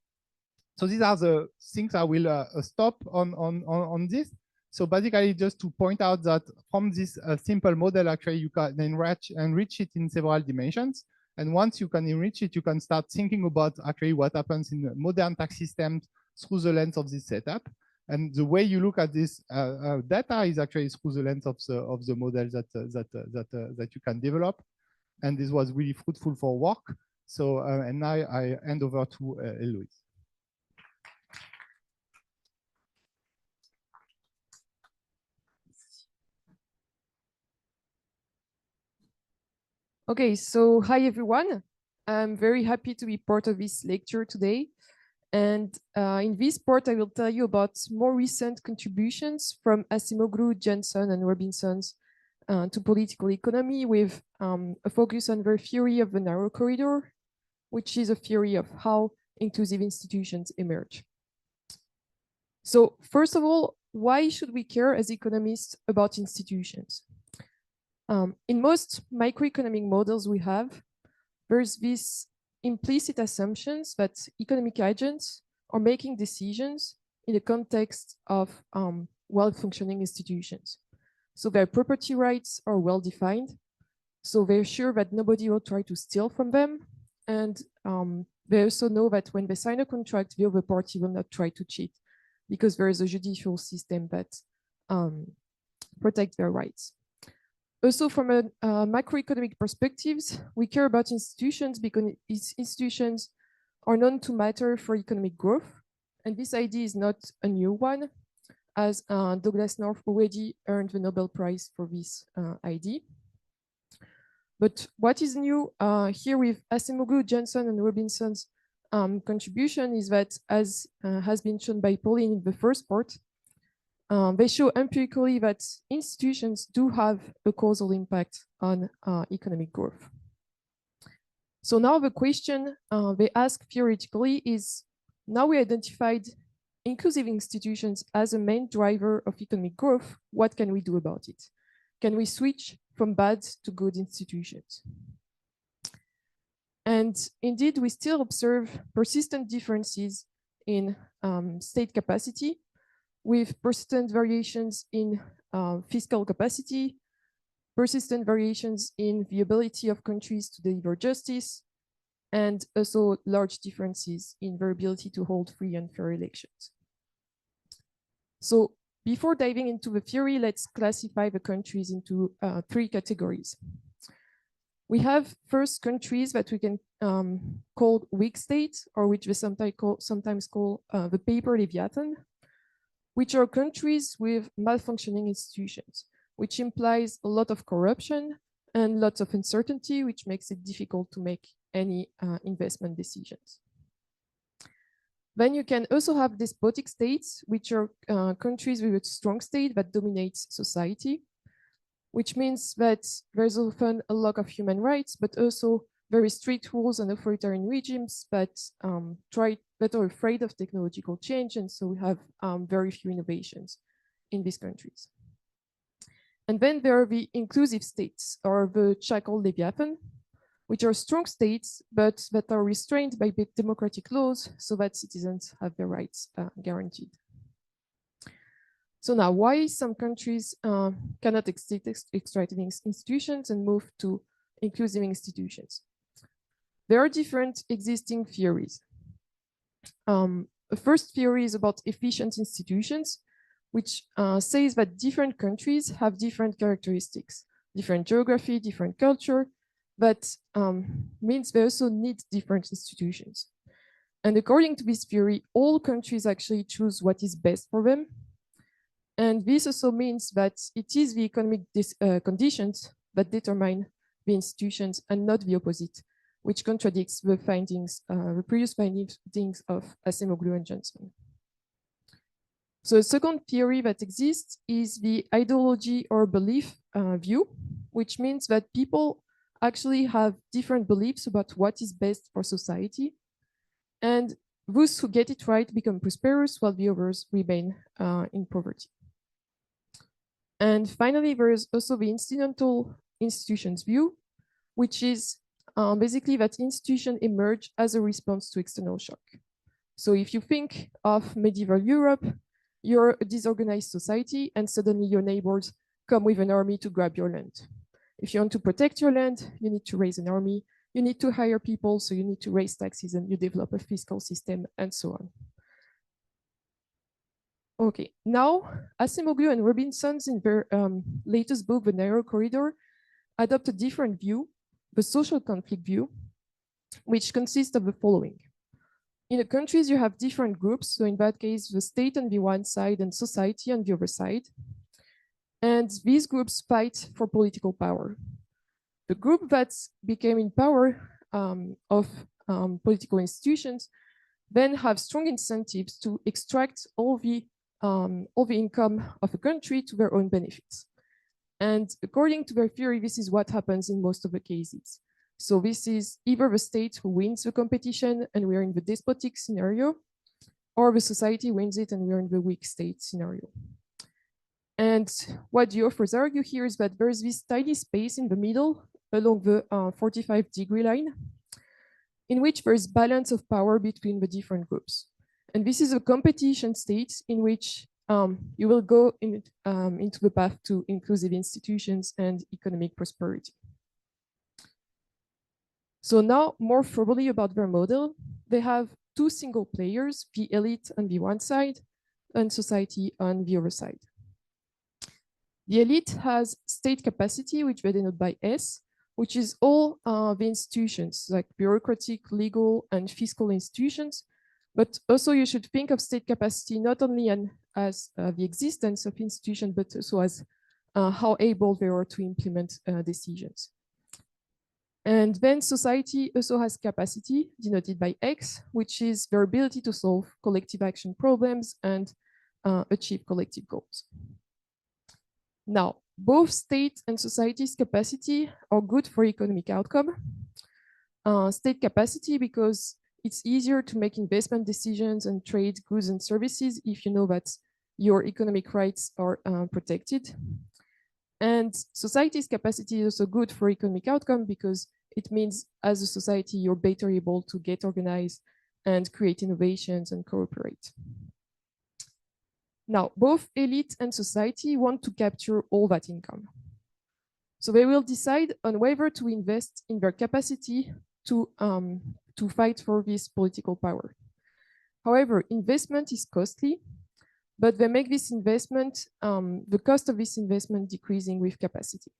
S3: So these are the things I will stop on this. So basically, just to point out that from this simple model, actually, you can enrich it in several dimensions. And once you can enrich it, you can start thinking about actually what happens in modern tax systems through the lens of this setup. And the way you look at this data is actually through the lens of the model that you can develop. And this was really fruitful for work. So, and now I hand over to Héloïse.
S4: Okay, so hi everyone. I'm very happy to be part of this lecture today. And in this part, I will tell you about more recent contributions from Acemoglu, Jensen, and Robinson's to political economy with a focus on their theory of the narrow corridor, which is a theory of how inclusive institutions emerge. So first of all, why should we care as economists about institutions? In most microeconomic models we have, there's this implicit assumptions that economic agents are making decisions in the context of well-functioning institutions. So their property rights are well-defined. So they're sure that nobody will try to steal from them. And they also know that when they sign a contract, the other party will not try to cheat because there is a judicial system that protects their rights. Also, from a macroeconomic perspectives, we care about institutions because institutions are known to matter for economic growth. And this idea is not a new one, as Douglas North already earned the Nobel Prize for this idea. But what is new here with Acemoglu, Johnson, and Robinson's contribution is that, as has been shown by Pauline in the first part, they show empirically that institutions do have a causal impact on economic growth. So now the question they ask theoretically is, now we identified inclusive institutions as a main driver of economic growth, what can we do about it? Can we switch from bad to good institutions? And indeed, we still observe persistent differences in state capacity, with persistent variations in fiscal capacity, persistent variations in the ability of countries to deliver justice, and also large differences in their ability to hold free and fair elections. So before diving into the theory, let's classify the countries into 3 categories. We have first countries that we can call weak states, or which we sometimes call the paper leviathan, which are countries with malfunctioning institutions, which implies a lot of corruption and lots of uncertainty, which makes it difficult to make any investment decisions. Then you can also have despotic states, which are countries with a strong state that dominates society, which means that there's often a lack of human rights, but also very strict rules and authoritarian regimes that are afraid of technological change, and so we have very few innovations in these countries. And then there are the inclusive states, or the Chacal Leviathan, which are strong states, but that are restrained by democratic laws so that citizens have their rights guaranteed. So now, why some countries cannot extract institutions and move to inclusive institutions? There are different existing theories. The first theory is about efficient institutions, which says that different countries have different characteristics, different geography, different culture, that means they also need different institutions. And according to this theory, all countries actually choose what is best for them. And this also means that it is the economic conditions that determine the institutions and not the opposite, which contradicts the findings, the previous findings of Acemoglu and Johnson. So a second theory that exists is the ideology or belief view, which means that people actually have different beliefs about what is best for society. And those who get it right become prosperous while the others remain in poverty. And finally, there is also the incidental institutions view, which is basically that institutions emerge as a response to external shock. So if you think of medieval Europe, you're a disorganized society and suddenly your neighbors come with an army to grab your land. If you want to protect your land, you need to raise an army, you need to hire people, so you need to raise taxes and you develop a fiscal system and so on. Okay, now Acemoglu and Robinson in their latest book, The Narrow Corridor, adopt a different view, the social conflict view, which consists of the following. In the countries, you have different groups. So in that case, the state on the one side and society on the other side. And these groups fight for political power. The group that became in power of political institutions then have strong incentives to extract all the income of a country to their own benefits. And according to their theory, this is what happens in most of the cases. So this is either the state who wins the competition and we are in the despotic scenario, or the society wins it and we're in the weak state scenario. And what the authors argue here is that there's this tiny space in the middle along the 45-degree line in which there's balance of power between the different groups. And this is a competition state in which you will go into the path to inclusive institutions and economic prosperity. So now, more formally about their model, they have two single players, the elite on the one side and society on the other side. The elite has state capacity, which they denote by S, which is all the institutions, like bureaucratic, legal, and fiscal institutions. But also you should think of state capacity not only as the existence of institutions, but also as how able they are to implement decisions. And then society also has capacity, denoted by X, which is their ability to solve collective action problems and achieve collective goals. Now, both state and society's capacity are good for economic outcome. State capacity because it's easier to make investment decisions and trade goods and services if you know that your economic rights are protected. And society's capacity is also good for economic outcome because it means as a society, you're better able to get organized and create innovations and cooperate. Now, both elite and society want to capture all that income. So they will decide on whether to invest in their capacity to fight for this political power. However, investment is costly, but they make this investment, the cost of this investment decreasing with capacity.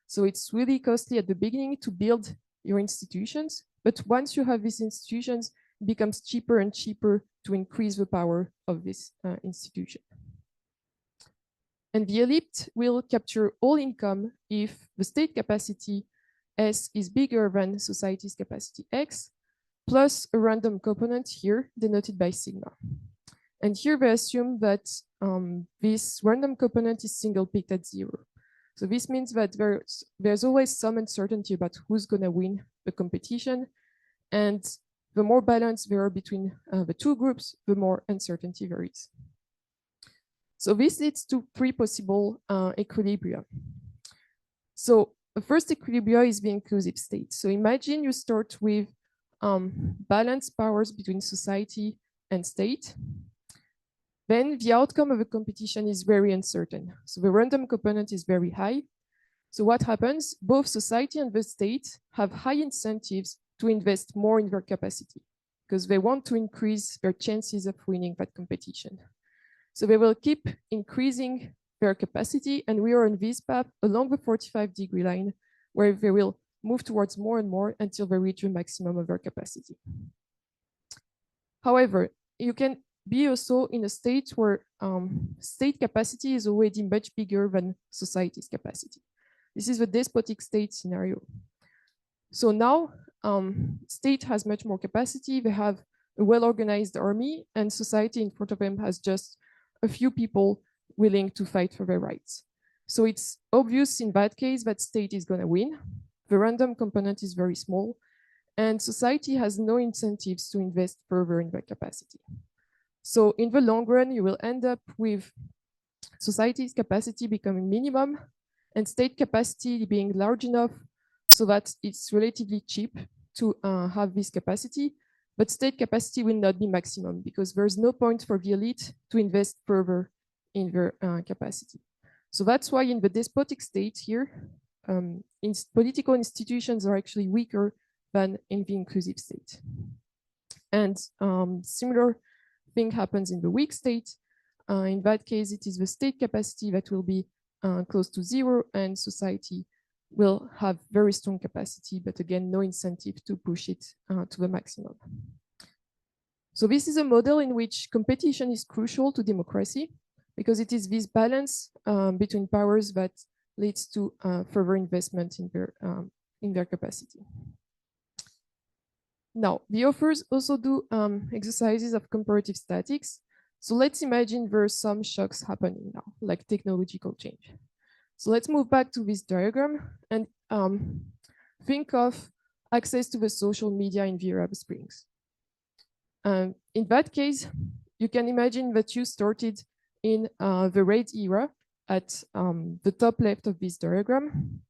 S4: So it's really costly at the beginning to build your institutions, but once you have these institutions, it becomes cheaper and cheaper to increase the power of this institution. And the elite will capture all income if the state capacity S is bigger than society's capacity X, plus a random component here denoted by sigma. And here they assume that this random component is single peaked at 0. So this means that there's always some uncertainty about who's going to win the competition. And the more balance there are between the two groups, the more uncertainty there is. So this leads to 3 possible equilibria. So the first equilibria is the inclusive state. So imagine you start with balanced powers between society and state. Then the outcome of a competition is very uncertain. So the random component is very high. So what happens? Both society and the state have high incentives to invest more in their capacity because they want to increase their chances of winning that competition. So they will keep increasing their capacity, and we are on this path along the 45-degree line where they will move towards more and more until they reach the maximum of their capacity. However, you can be also in a state where state capacity is already much bigger than society's capacity. This is the despotic state scenario. So now state has much more capacity, they have a well-organized army, and society in front of them has just a few people willing to fight for their rights. So it's obvious in that case that state is going to win. The random component is very small, and society has no incentives to invest further in their capacity. So in the long run, you will end up with society's capacity becoming minimum and state capacity being large enough so that it's relatively cheap to have this capacity, but state capacity will not be maximum because there's no point for the elite to invest further in their capacity. So that's why in the despotic state here, political institutions are actually weaker than in the inclusive state. And similar thing happens in the weak state. In that case, it is the state capacity that will be close to 0, and society will have very strong capacity, but again, no incentive to push it to the maximum. So this is a model in which competition is crucial to democracy because it is this balance between powers that leads to further investment in their capacity. Now, the authors also do exercises of comparative statics. So let's imagine there are some shocks happening now, like technological change. So let's move back to this diagram and think of access to the social media in the Arab Springs. In that case, you can imagine that you started in the red era at the top left of this diagram.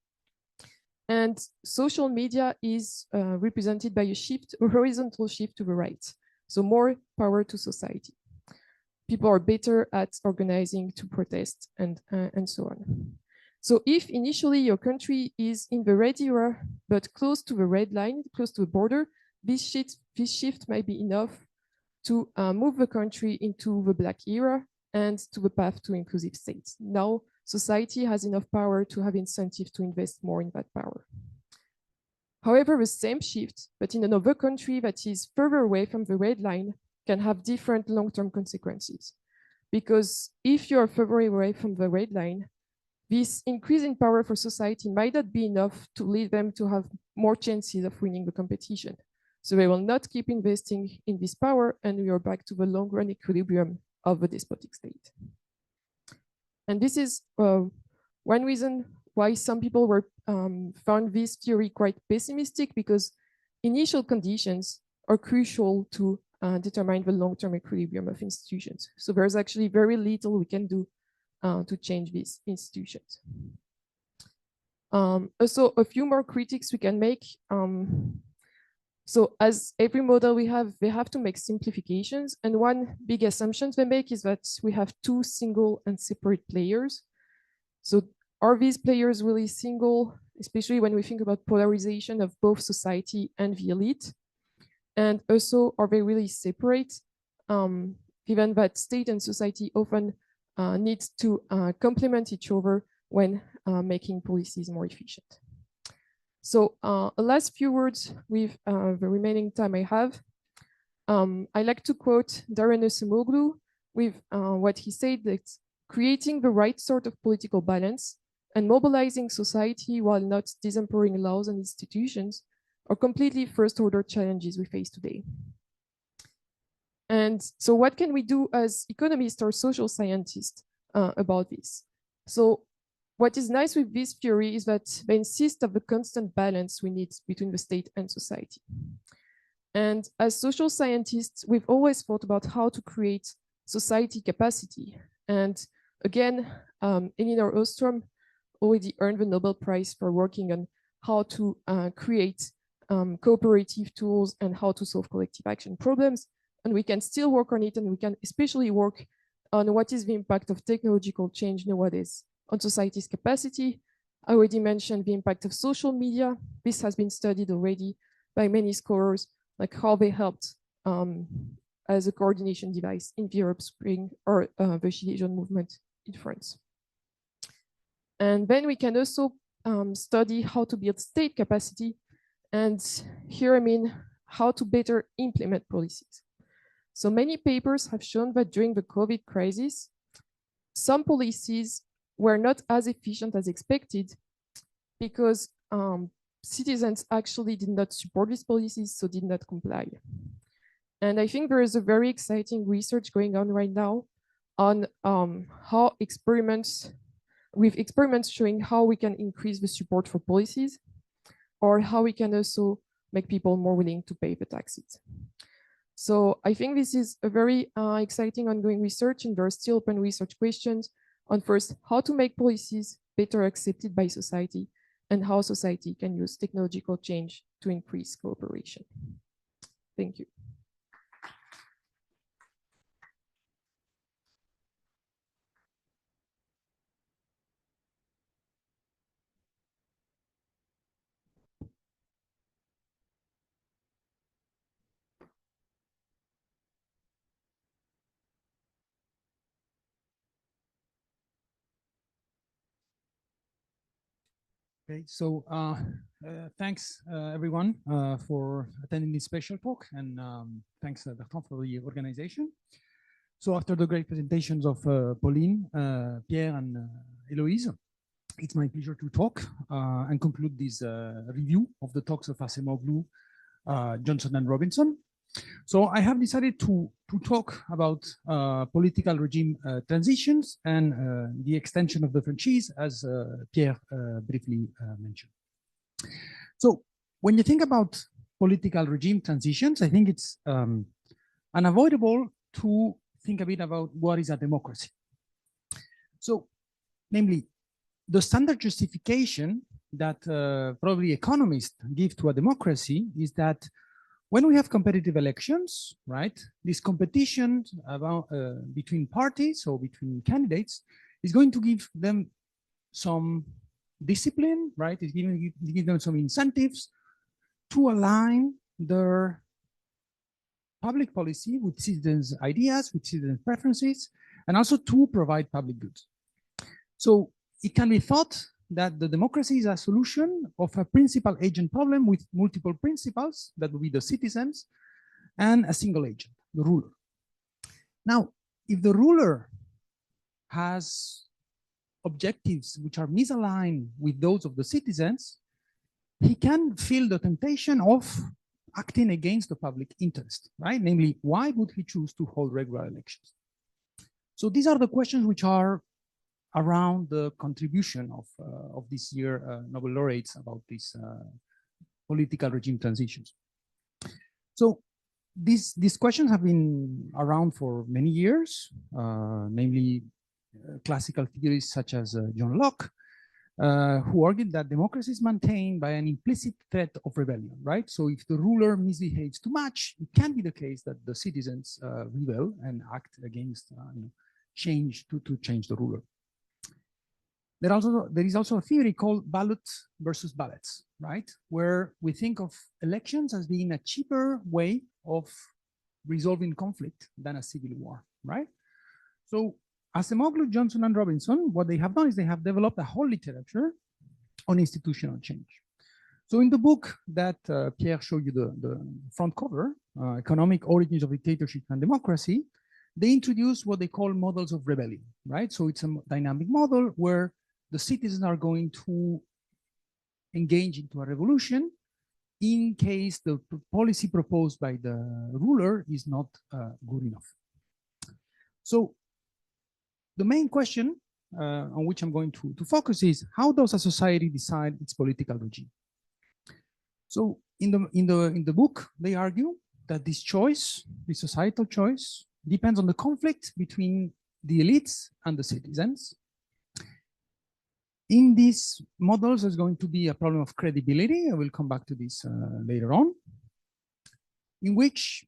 S4: And social media is represented by a horizontal shift to the right. So more power to society. People are better at organizing to protest and so on. So if initially your country is in the red era, but close to the red line, close to the border, this shift might be enough to move the country into the black era and to the path to inclusive states. Now, society has enough power to have incentive to invest more in that power. However, the same shift, but in another country that is further away from the red line, can have different long-term consequences. Because if you're further away from the red line, this increase in power for society might not be enough to lead them to have more chances of winning the competition. So they will not keep investing in this power, and we are back to the long-run equilibrium of the despotic state. And this is one reason why some people were found this theory quite pessimistic, because initial conditions are crucial to determine the long-term equilibrium of institutions. So there's actually very little we can do to change these institutions. Also, a few more critiques we can make. So as every model we have, they have to make simplifications. And one big assumption they make is that we have two single and separate players. So are these players really single, especially when we think about polarization of both society and the elite? And also, are they really separate, given that state and society often need to complement each other when making policies more efficient? So a last few words with the remaining time I have. I like to quote Daron Acemoglu with what he said, that creating the right sort of political balance and mobilizing society while not disempowering laws and institutions are completely first-order challenges we face today. And so what can we do as economists or social scientists about this? So what is nice with this theory is that they insist on the constant balance we need between the state and society. And as social scientists, we've always thought about how to create society capacity. And again, Elinor Ostrom already earned the Nobel Prize for working on how to create cooperative tools and how to solve collective action problems. And we can still work on it, and we can especially work on what is the impact of technological change nowadays on society's capacity. I already mentioned the impact of social media. This has been studied already by many scholars, like how they helped as a coordination device in the Arab Spring or the Gilets Jaunes movement in France. And then we can also study how to build state capacity. And here I mean how to better implement policies. So many papers have shown that during the COVID crisis, some policies were not as efficient as expected because citizens actually did not support these policies, so did not comply. And I think there is a very exciting research going on right now on how experiments showing how we can increase the support for policies, or how we can also make people more willing to pay the taxes. So I think this is a very exciting ongoing research, and there are still open research questions on first, how to make policies better accepted by society, and how society can use technological change to increase cooperation. Thank you.
S5: Okay, so thanks everyone for attending this special talk, and thanks Bertrand for the organization. So after the great presentations of Pauline, Pierre, and Héloïse, it's my pleasure to talk and conclude this review of the talks of Acemoglu, Johnson, and Robinson. So I have decided to talk about political regime transitions and the extension of the franchise, as Pierre briefly mentioned. So when you think about political regime transitions, I think it's unavoidable to think a bit about what is a democracy. So, namely, the standard justification that probably economists give to a democracy is that when we have competitive elections, right, this competition about, between parties or between candidates is going to give them some discipline, right? It's going to give them some incentives to align their public policy with citizens' ideas, with citizens' preferences, and also to provide public goods. So it can be thought that the democracy is a solution of a principal agent problem with multiple principals, that would be the citizens, and a single agent, the ruler. Now, if the ruler has objectives which are misaligned with those of the citizens, he can feel the temptation of acting against the public interest, right? Namely, why would he choose to hold regular elections? So these are the questions which are around the contribution of this year Nobel laureates about these political regime transitions. So these questions have been around for many years, namely classical theorists such as John Locke, who argued that democracy is maintained by an implicit threat of rebellion, right? So if the ruler misbehaves too much, it can be the case that the citizens rebel and act against change to change the ruler. There is also a theory called ballots versus ballots, right? Where we think of elections as being a cheaper way of resolving conflict than a civil war, right? So Acemoglu, Johnson, and Robinson, what they have done is they have developed a whole literature on institutional change. So in the book that Pierre showed you the front cover, Economic Origins of Dictatorship and Democracy, they introduce what they call models of rebellion, right? So it's a dynamic model where the citizens are going to engage into a revolution in case the policy proposed by the ruler is not good enough. So the main question on which I'm going to focus is, how does a society decide its political regime? So in the book, they argue that this choice, this societal choice, depends on the conflict between the elites and the citizens. In these models, there's going to be a problem of credibility. I will come back to this later on, in which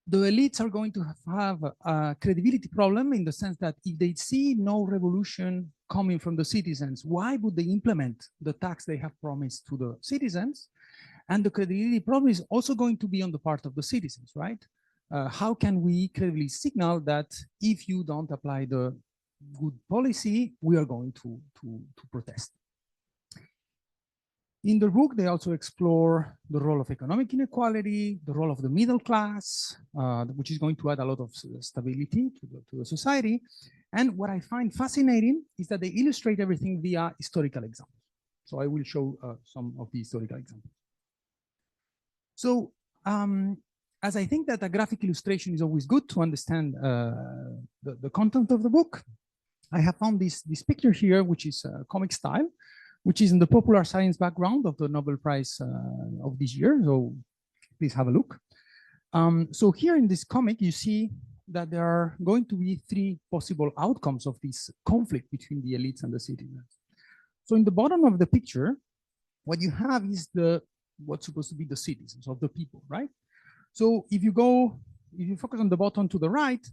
S5: the elites are going to have a credibility problem in the sense that if they see no revolution coming from the citizens, why would they implement the tax they have promised to the citizens? And the credibility problem is also going to be on the part of the citizens, right? How can we credibly signal that if you don't apply the good policy, we are going to protest? In the book, they also explore the role of economic inequality, the role of the middle class, which is going to add a lot of stability to the society. And what I find fascinating is that they illustrate everything via historical examples. So I will show some of the historical examples. So as I think that a graphic illustration is always good to understand the content of the book, I have found this picture here, which is comic style, which is in the popular science background of the Nobel Prize of this year. So please have a look. So here in this comic, you see that there are going to be three possible outcomes of this conflict between the elites and the citizens. So in the bottom of the picture, what you have is what's supposed to be the citizens, of the people, right? So if you focus on the bottom to the right,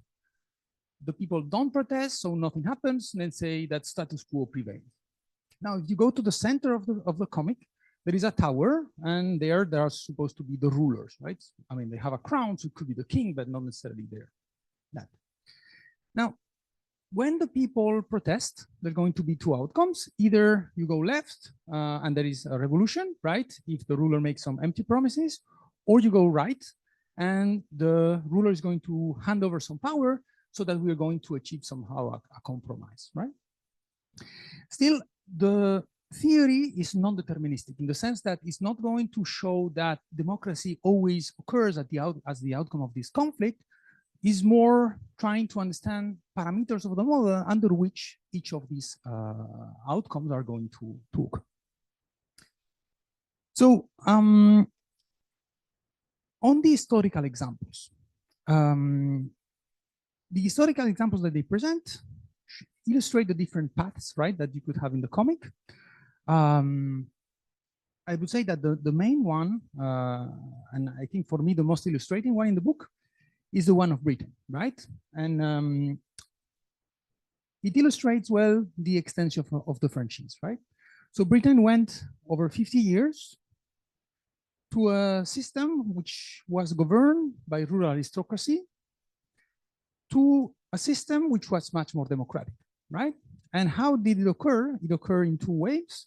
S5: the people don't protest, so nothing happens, and then say that status quo prevails. Now, if you go to the center of the comic, there is a tower, and there are supposed to be the rulers, right? I mean, they have a crown, so it could be the king, but not necessarily there. That. Now, when the people protest, there are going to be two outcomes. Either you go left, and there is a revolution, right? If the ruler makes some empty promises, or you go right, and the ruler is going to hand over some power so that we are going to achieve somehow a compromise, right? Still, the theory is non-deterministic in the sense that it's not going to show that democracy always occurs as the outcome of this conflict. Is more trying to understand parameters of the model under which each of these outcomes are going to occur. So on the historical examples, the historical examples that they present illustrate the different paths, right, that you could have in the comic. I would say that the main one, and I think for me the most illustrating one in the book, is the one of Britain, right? And it illustrates well the extension of the franchise, right? So Britain went over 50 years to a system which was governed by rural aristocracy to a system which was much more democratic, right? And how did it occur? It occurred in two waves.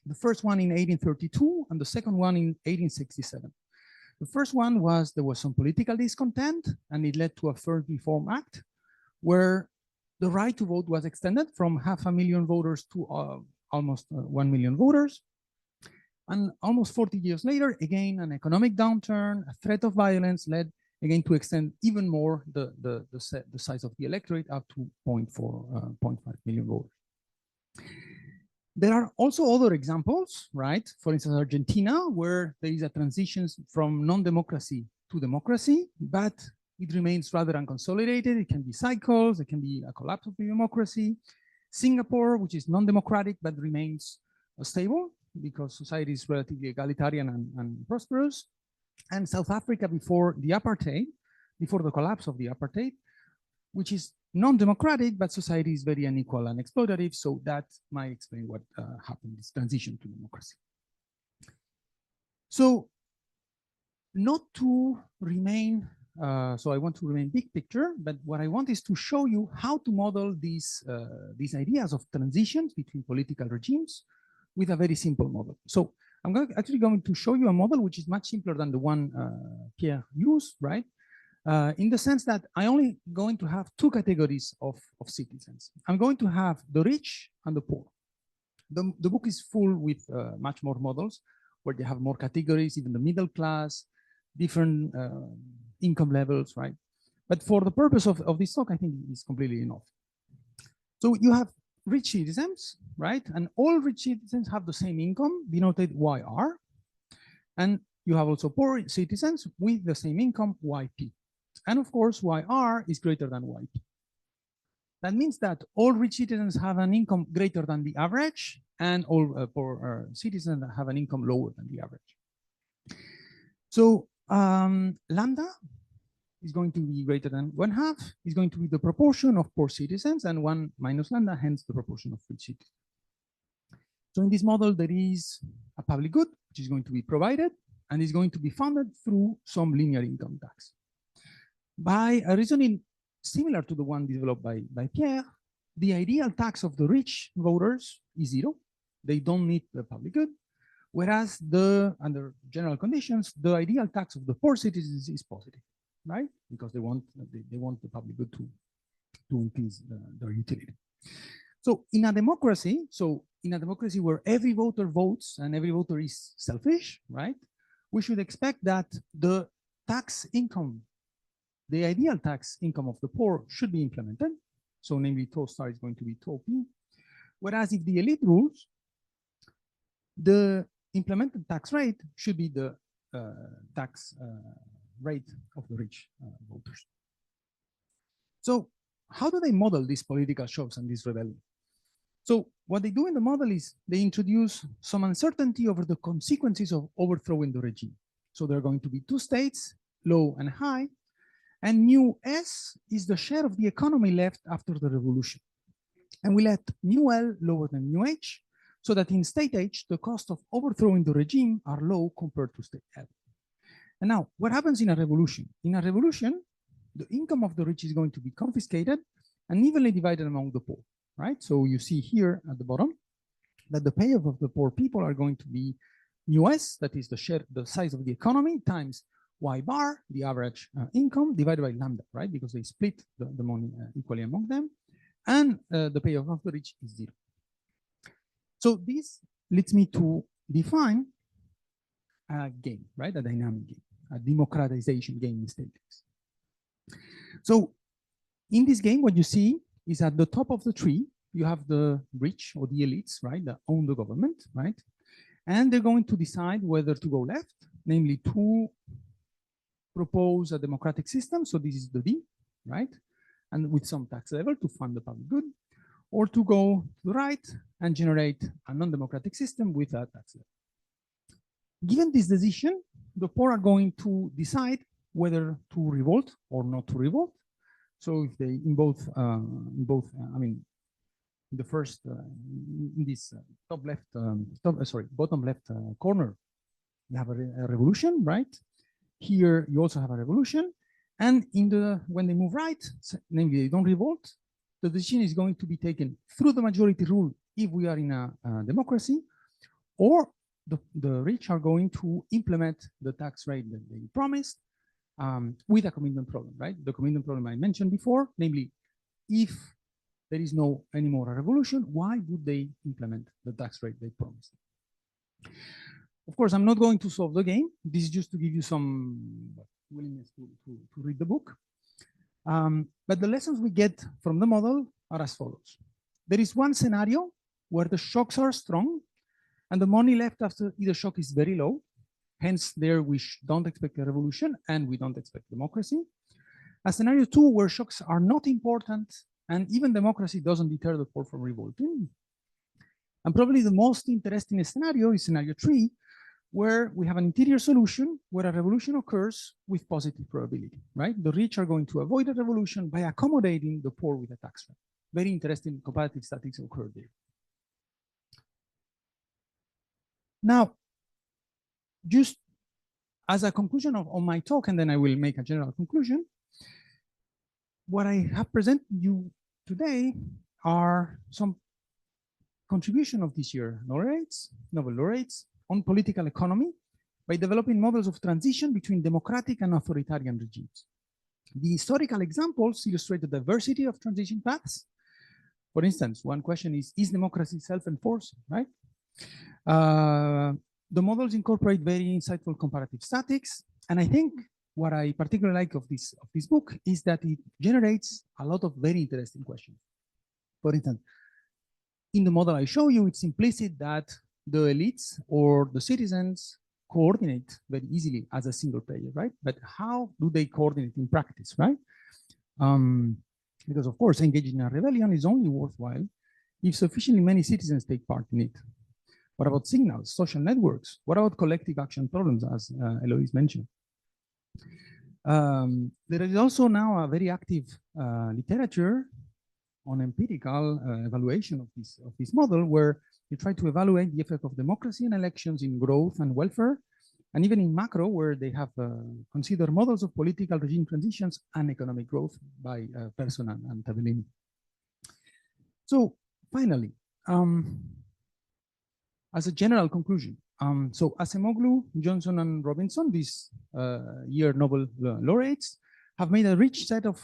S5: The first one in 1832 and the second one in 1867. The first one was there was some political discontent and it led to a First Reform Act where the right to vote was extended from 500,000 voters to almost 1 million voters. And almost 40 years later, again, an economic downturn, a threat of violence led again to extend even more the size of the electorate up to 0.5 million voters. There are also other examples, right? For instance, Argentina, where there is a transition from non-democracy to democracy, but it remains rather unconsolidated. It can be cycles, it can be a collapse of the democracy. Singapore, which is non-democratic, but remains stable because society is relatively egalitarian and prosperous. And South Africa before the apartheid, before the collapse of the apartheid, which is non-democratic, but society is very unequal and exploitative. So that might explain what happened, this transition to democracy. So not to remain, so I want to remain big picture, but what I want is to show you how to model these ideas of transitions between political regimes with a very simple model. So I'm actually going to show you a model which is much simpler than the one Pierre used, right? In the sense that I only going to have two categories of citizens. I'm going to have the rich and the poor. The book is full with much more models where they have more categories, even the middle class, different income levels, right? But for the purpose of this talk, I think it's completely enough. So you have rich citizens, right? And all rich citizens have the same income, denoted YR. And you have also poor citizens with the same income, YP. And of course, YR is greater than YP. That means that all rich citizens have an income greater than the average, and all poor citizens have an income lower than the average. So lambda is going to be greater than 1/2, is going to be the proportion of poor citizens, and 1 minus lambda, hence the proportion of rich citizens. So in this model, there is a public good, which is going to be provided, and is going to be funded through some linear income tax. By a reasoning similar to the one developed by Pierre, the ideal tax of the rich voters is 0. They don't need the public good, whereas under general conditions, the ideal tax of the poor citizens is positive, right? Because they want the public good to increase their utility. So in a democracy where every voter votes and every voter is selfish, right? We should expect that the tax income, the ideal tax income of the poor should be implemented. So namely, tau star is going to be tau p. Whereas if the elite rules, the implemented tax rate should be the tax rate of the rich voters. So how do they model these political shocks and this rebellion? So what they do in the model is they introduce some uncertainty over the consequences of overthrowing the regime. So there are going to be two states, low and high, and mu S is the share of the economy left after the revolution. And we let mu L lower than mu H, so that in state H, the cost of overthrowing the regime are low compared to state L. And now, what happens in a revolution? In a revolution, the income of the rich is going to be confiscated and evenly divided among the poor, right? So you see here at the bottom that the pay of the poor people are going to be mu S, that is the share, the size of the economy, times Y bar, the average income, divided by lambda, right? Because they split the money equally among them. And the payoff of the rich is 0. So this leads me to define a game, right? A dynamic game, a democratization game in statistics. So in this game, what you see is at the top of the tree, you have the rich or the elites, right? That own the government, right? And they're going to decide whether to go left, namely to propose a democratic system. So this is the D, right? And with some tax level to fund the public good, or to go to the right and generate a non-democratic system with a tax level. Given this decision, the poor are going to decide whether to revolt or not to revolt. So if they, in both, I mean, in the first, in this top left, bottom left corner, you have a revolution, right? Here you also have a revolution, and in the when they move right, namely they don't revolt, the decision is going to be taken through the majority rule if we are in a democracy, or the rich are going to implement the tax rate that they promised with a commitment problem, right? The commitment problem I mentioned before, namely, if there is no anymore a revolution, why would they implement the tax rate they promised? Of course, I'm not going to solve the game. This is just to give you some willingness to read the book. But the lessons we get from the model are as follows. There is one scenario where the shocks are strong and the money left after either shock is very low. Hence, there we don't expect a revolution and we don't expect democracy. A scenario 2 where shocks are not important and even democracy doesn't deter the poor from revolting. And probably the most interesting scenario is scenario 3, where we have an interior solution where a revolution occurs with positive probability, right? The rich are going to avoid a revolution by accommodating the poor with a tax rate. Very interesting comparative statistics occur there. Now, just as a conclusion of my talk, and then I will make a general conclusion, what I have presented you today are some contribution of this year laureates, Nobel laureates, on political economy by developing models of transition between democratic and authoritarian regimes. The historical examples illustrate the diversity of transition paths. For instance, one question is democracy self-enforcing, right? The models incorporate very insightful comparative statics. And I think what I particularly like of this book is that it generates a lot of very interesting questions. For instance, in the model I show you, it's implicit that the elites or the citizens coordinate very easily as a single player, right? But how do they coordinate in practice, right? Because of course, engaging in a rebellion is only worthwhile if sufficiently many citizens take part in it. What about signals, social networks? What about collective action problems, as Héloïse mentioned? There is also now a very active literature on empirical evaluation of this model, where you try to evaluate the effect of democracy and elections in growth and welfare, and even in macro, where they have considered models of political regime transitions and economic growth by Persson and Tabellini. So finally, as a general conclusion, so Acemoglu, Johnson, and Robinson, this year Nobel laureates, have made a rich set of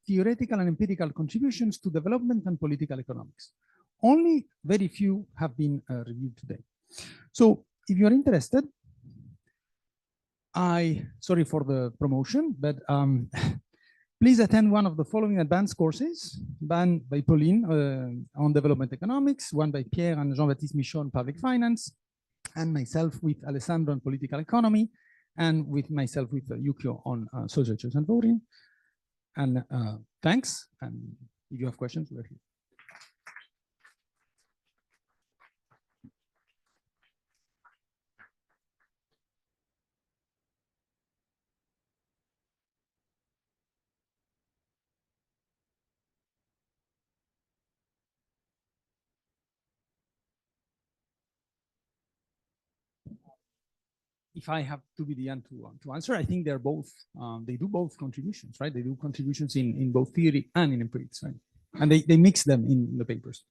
S5: theoretical and empirical contributions to development and political economics. Only very few have been reviewed today. So if you're interested, sorry for the promotion, but please attend one of the following advanced courses, one by Pauline on development economics, one by Pierre and Jean-Baptiste Michaud on public finance, and myself with Alessandro on political economy, and with myself with Yukio on social choice and voting. And thanks, and if you have questions, we're here. If I have to be the end to answer, I think they're both, they do both contributions, right? They do contributions in both theory and in empirics, right? And they mix them in the papers.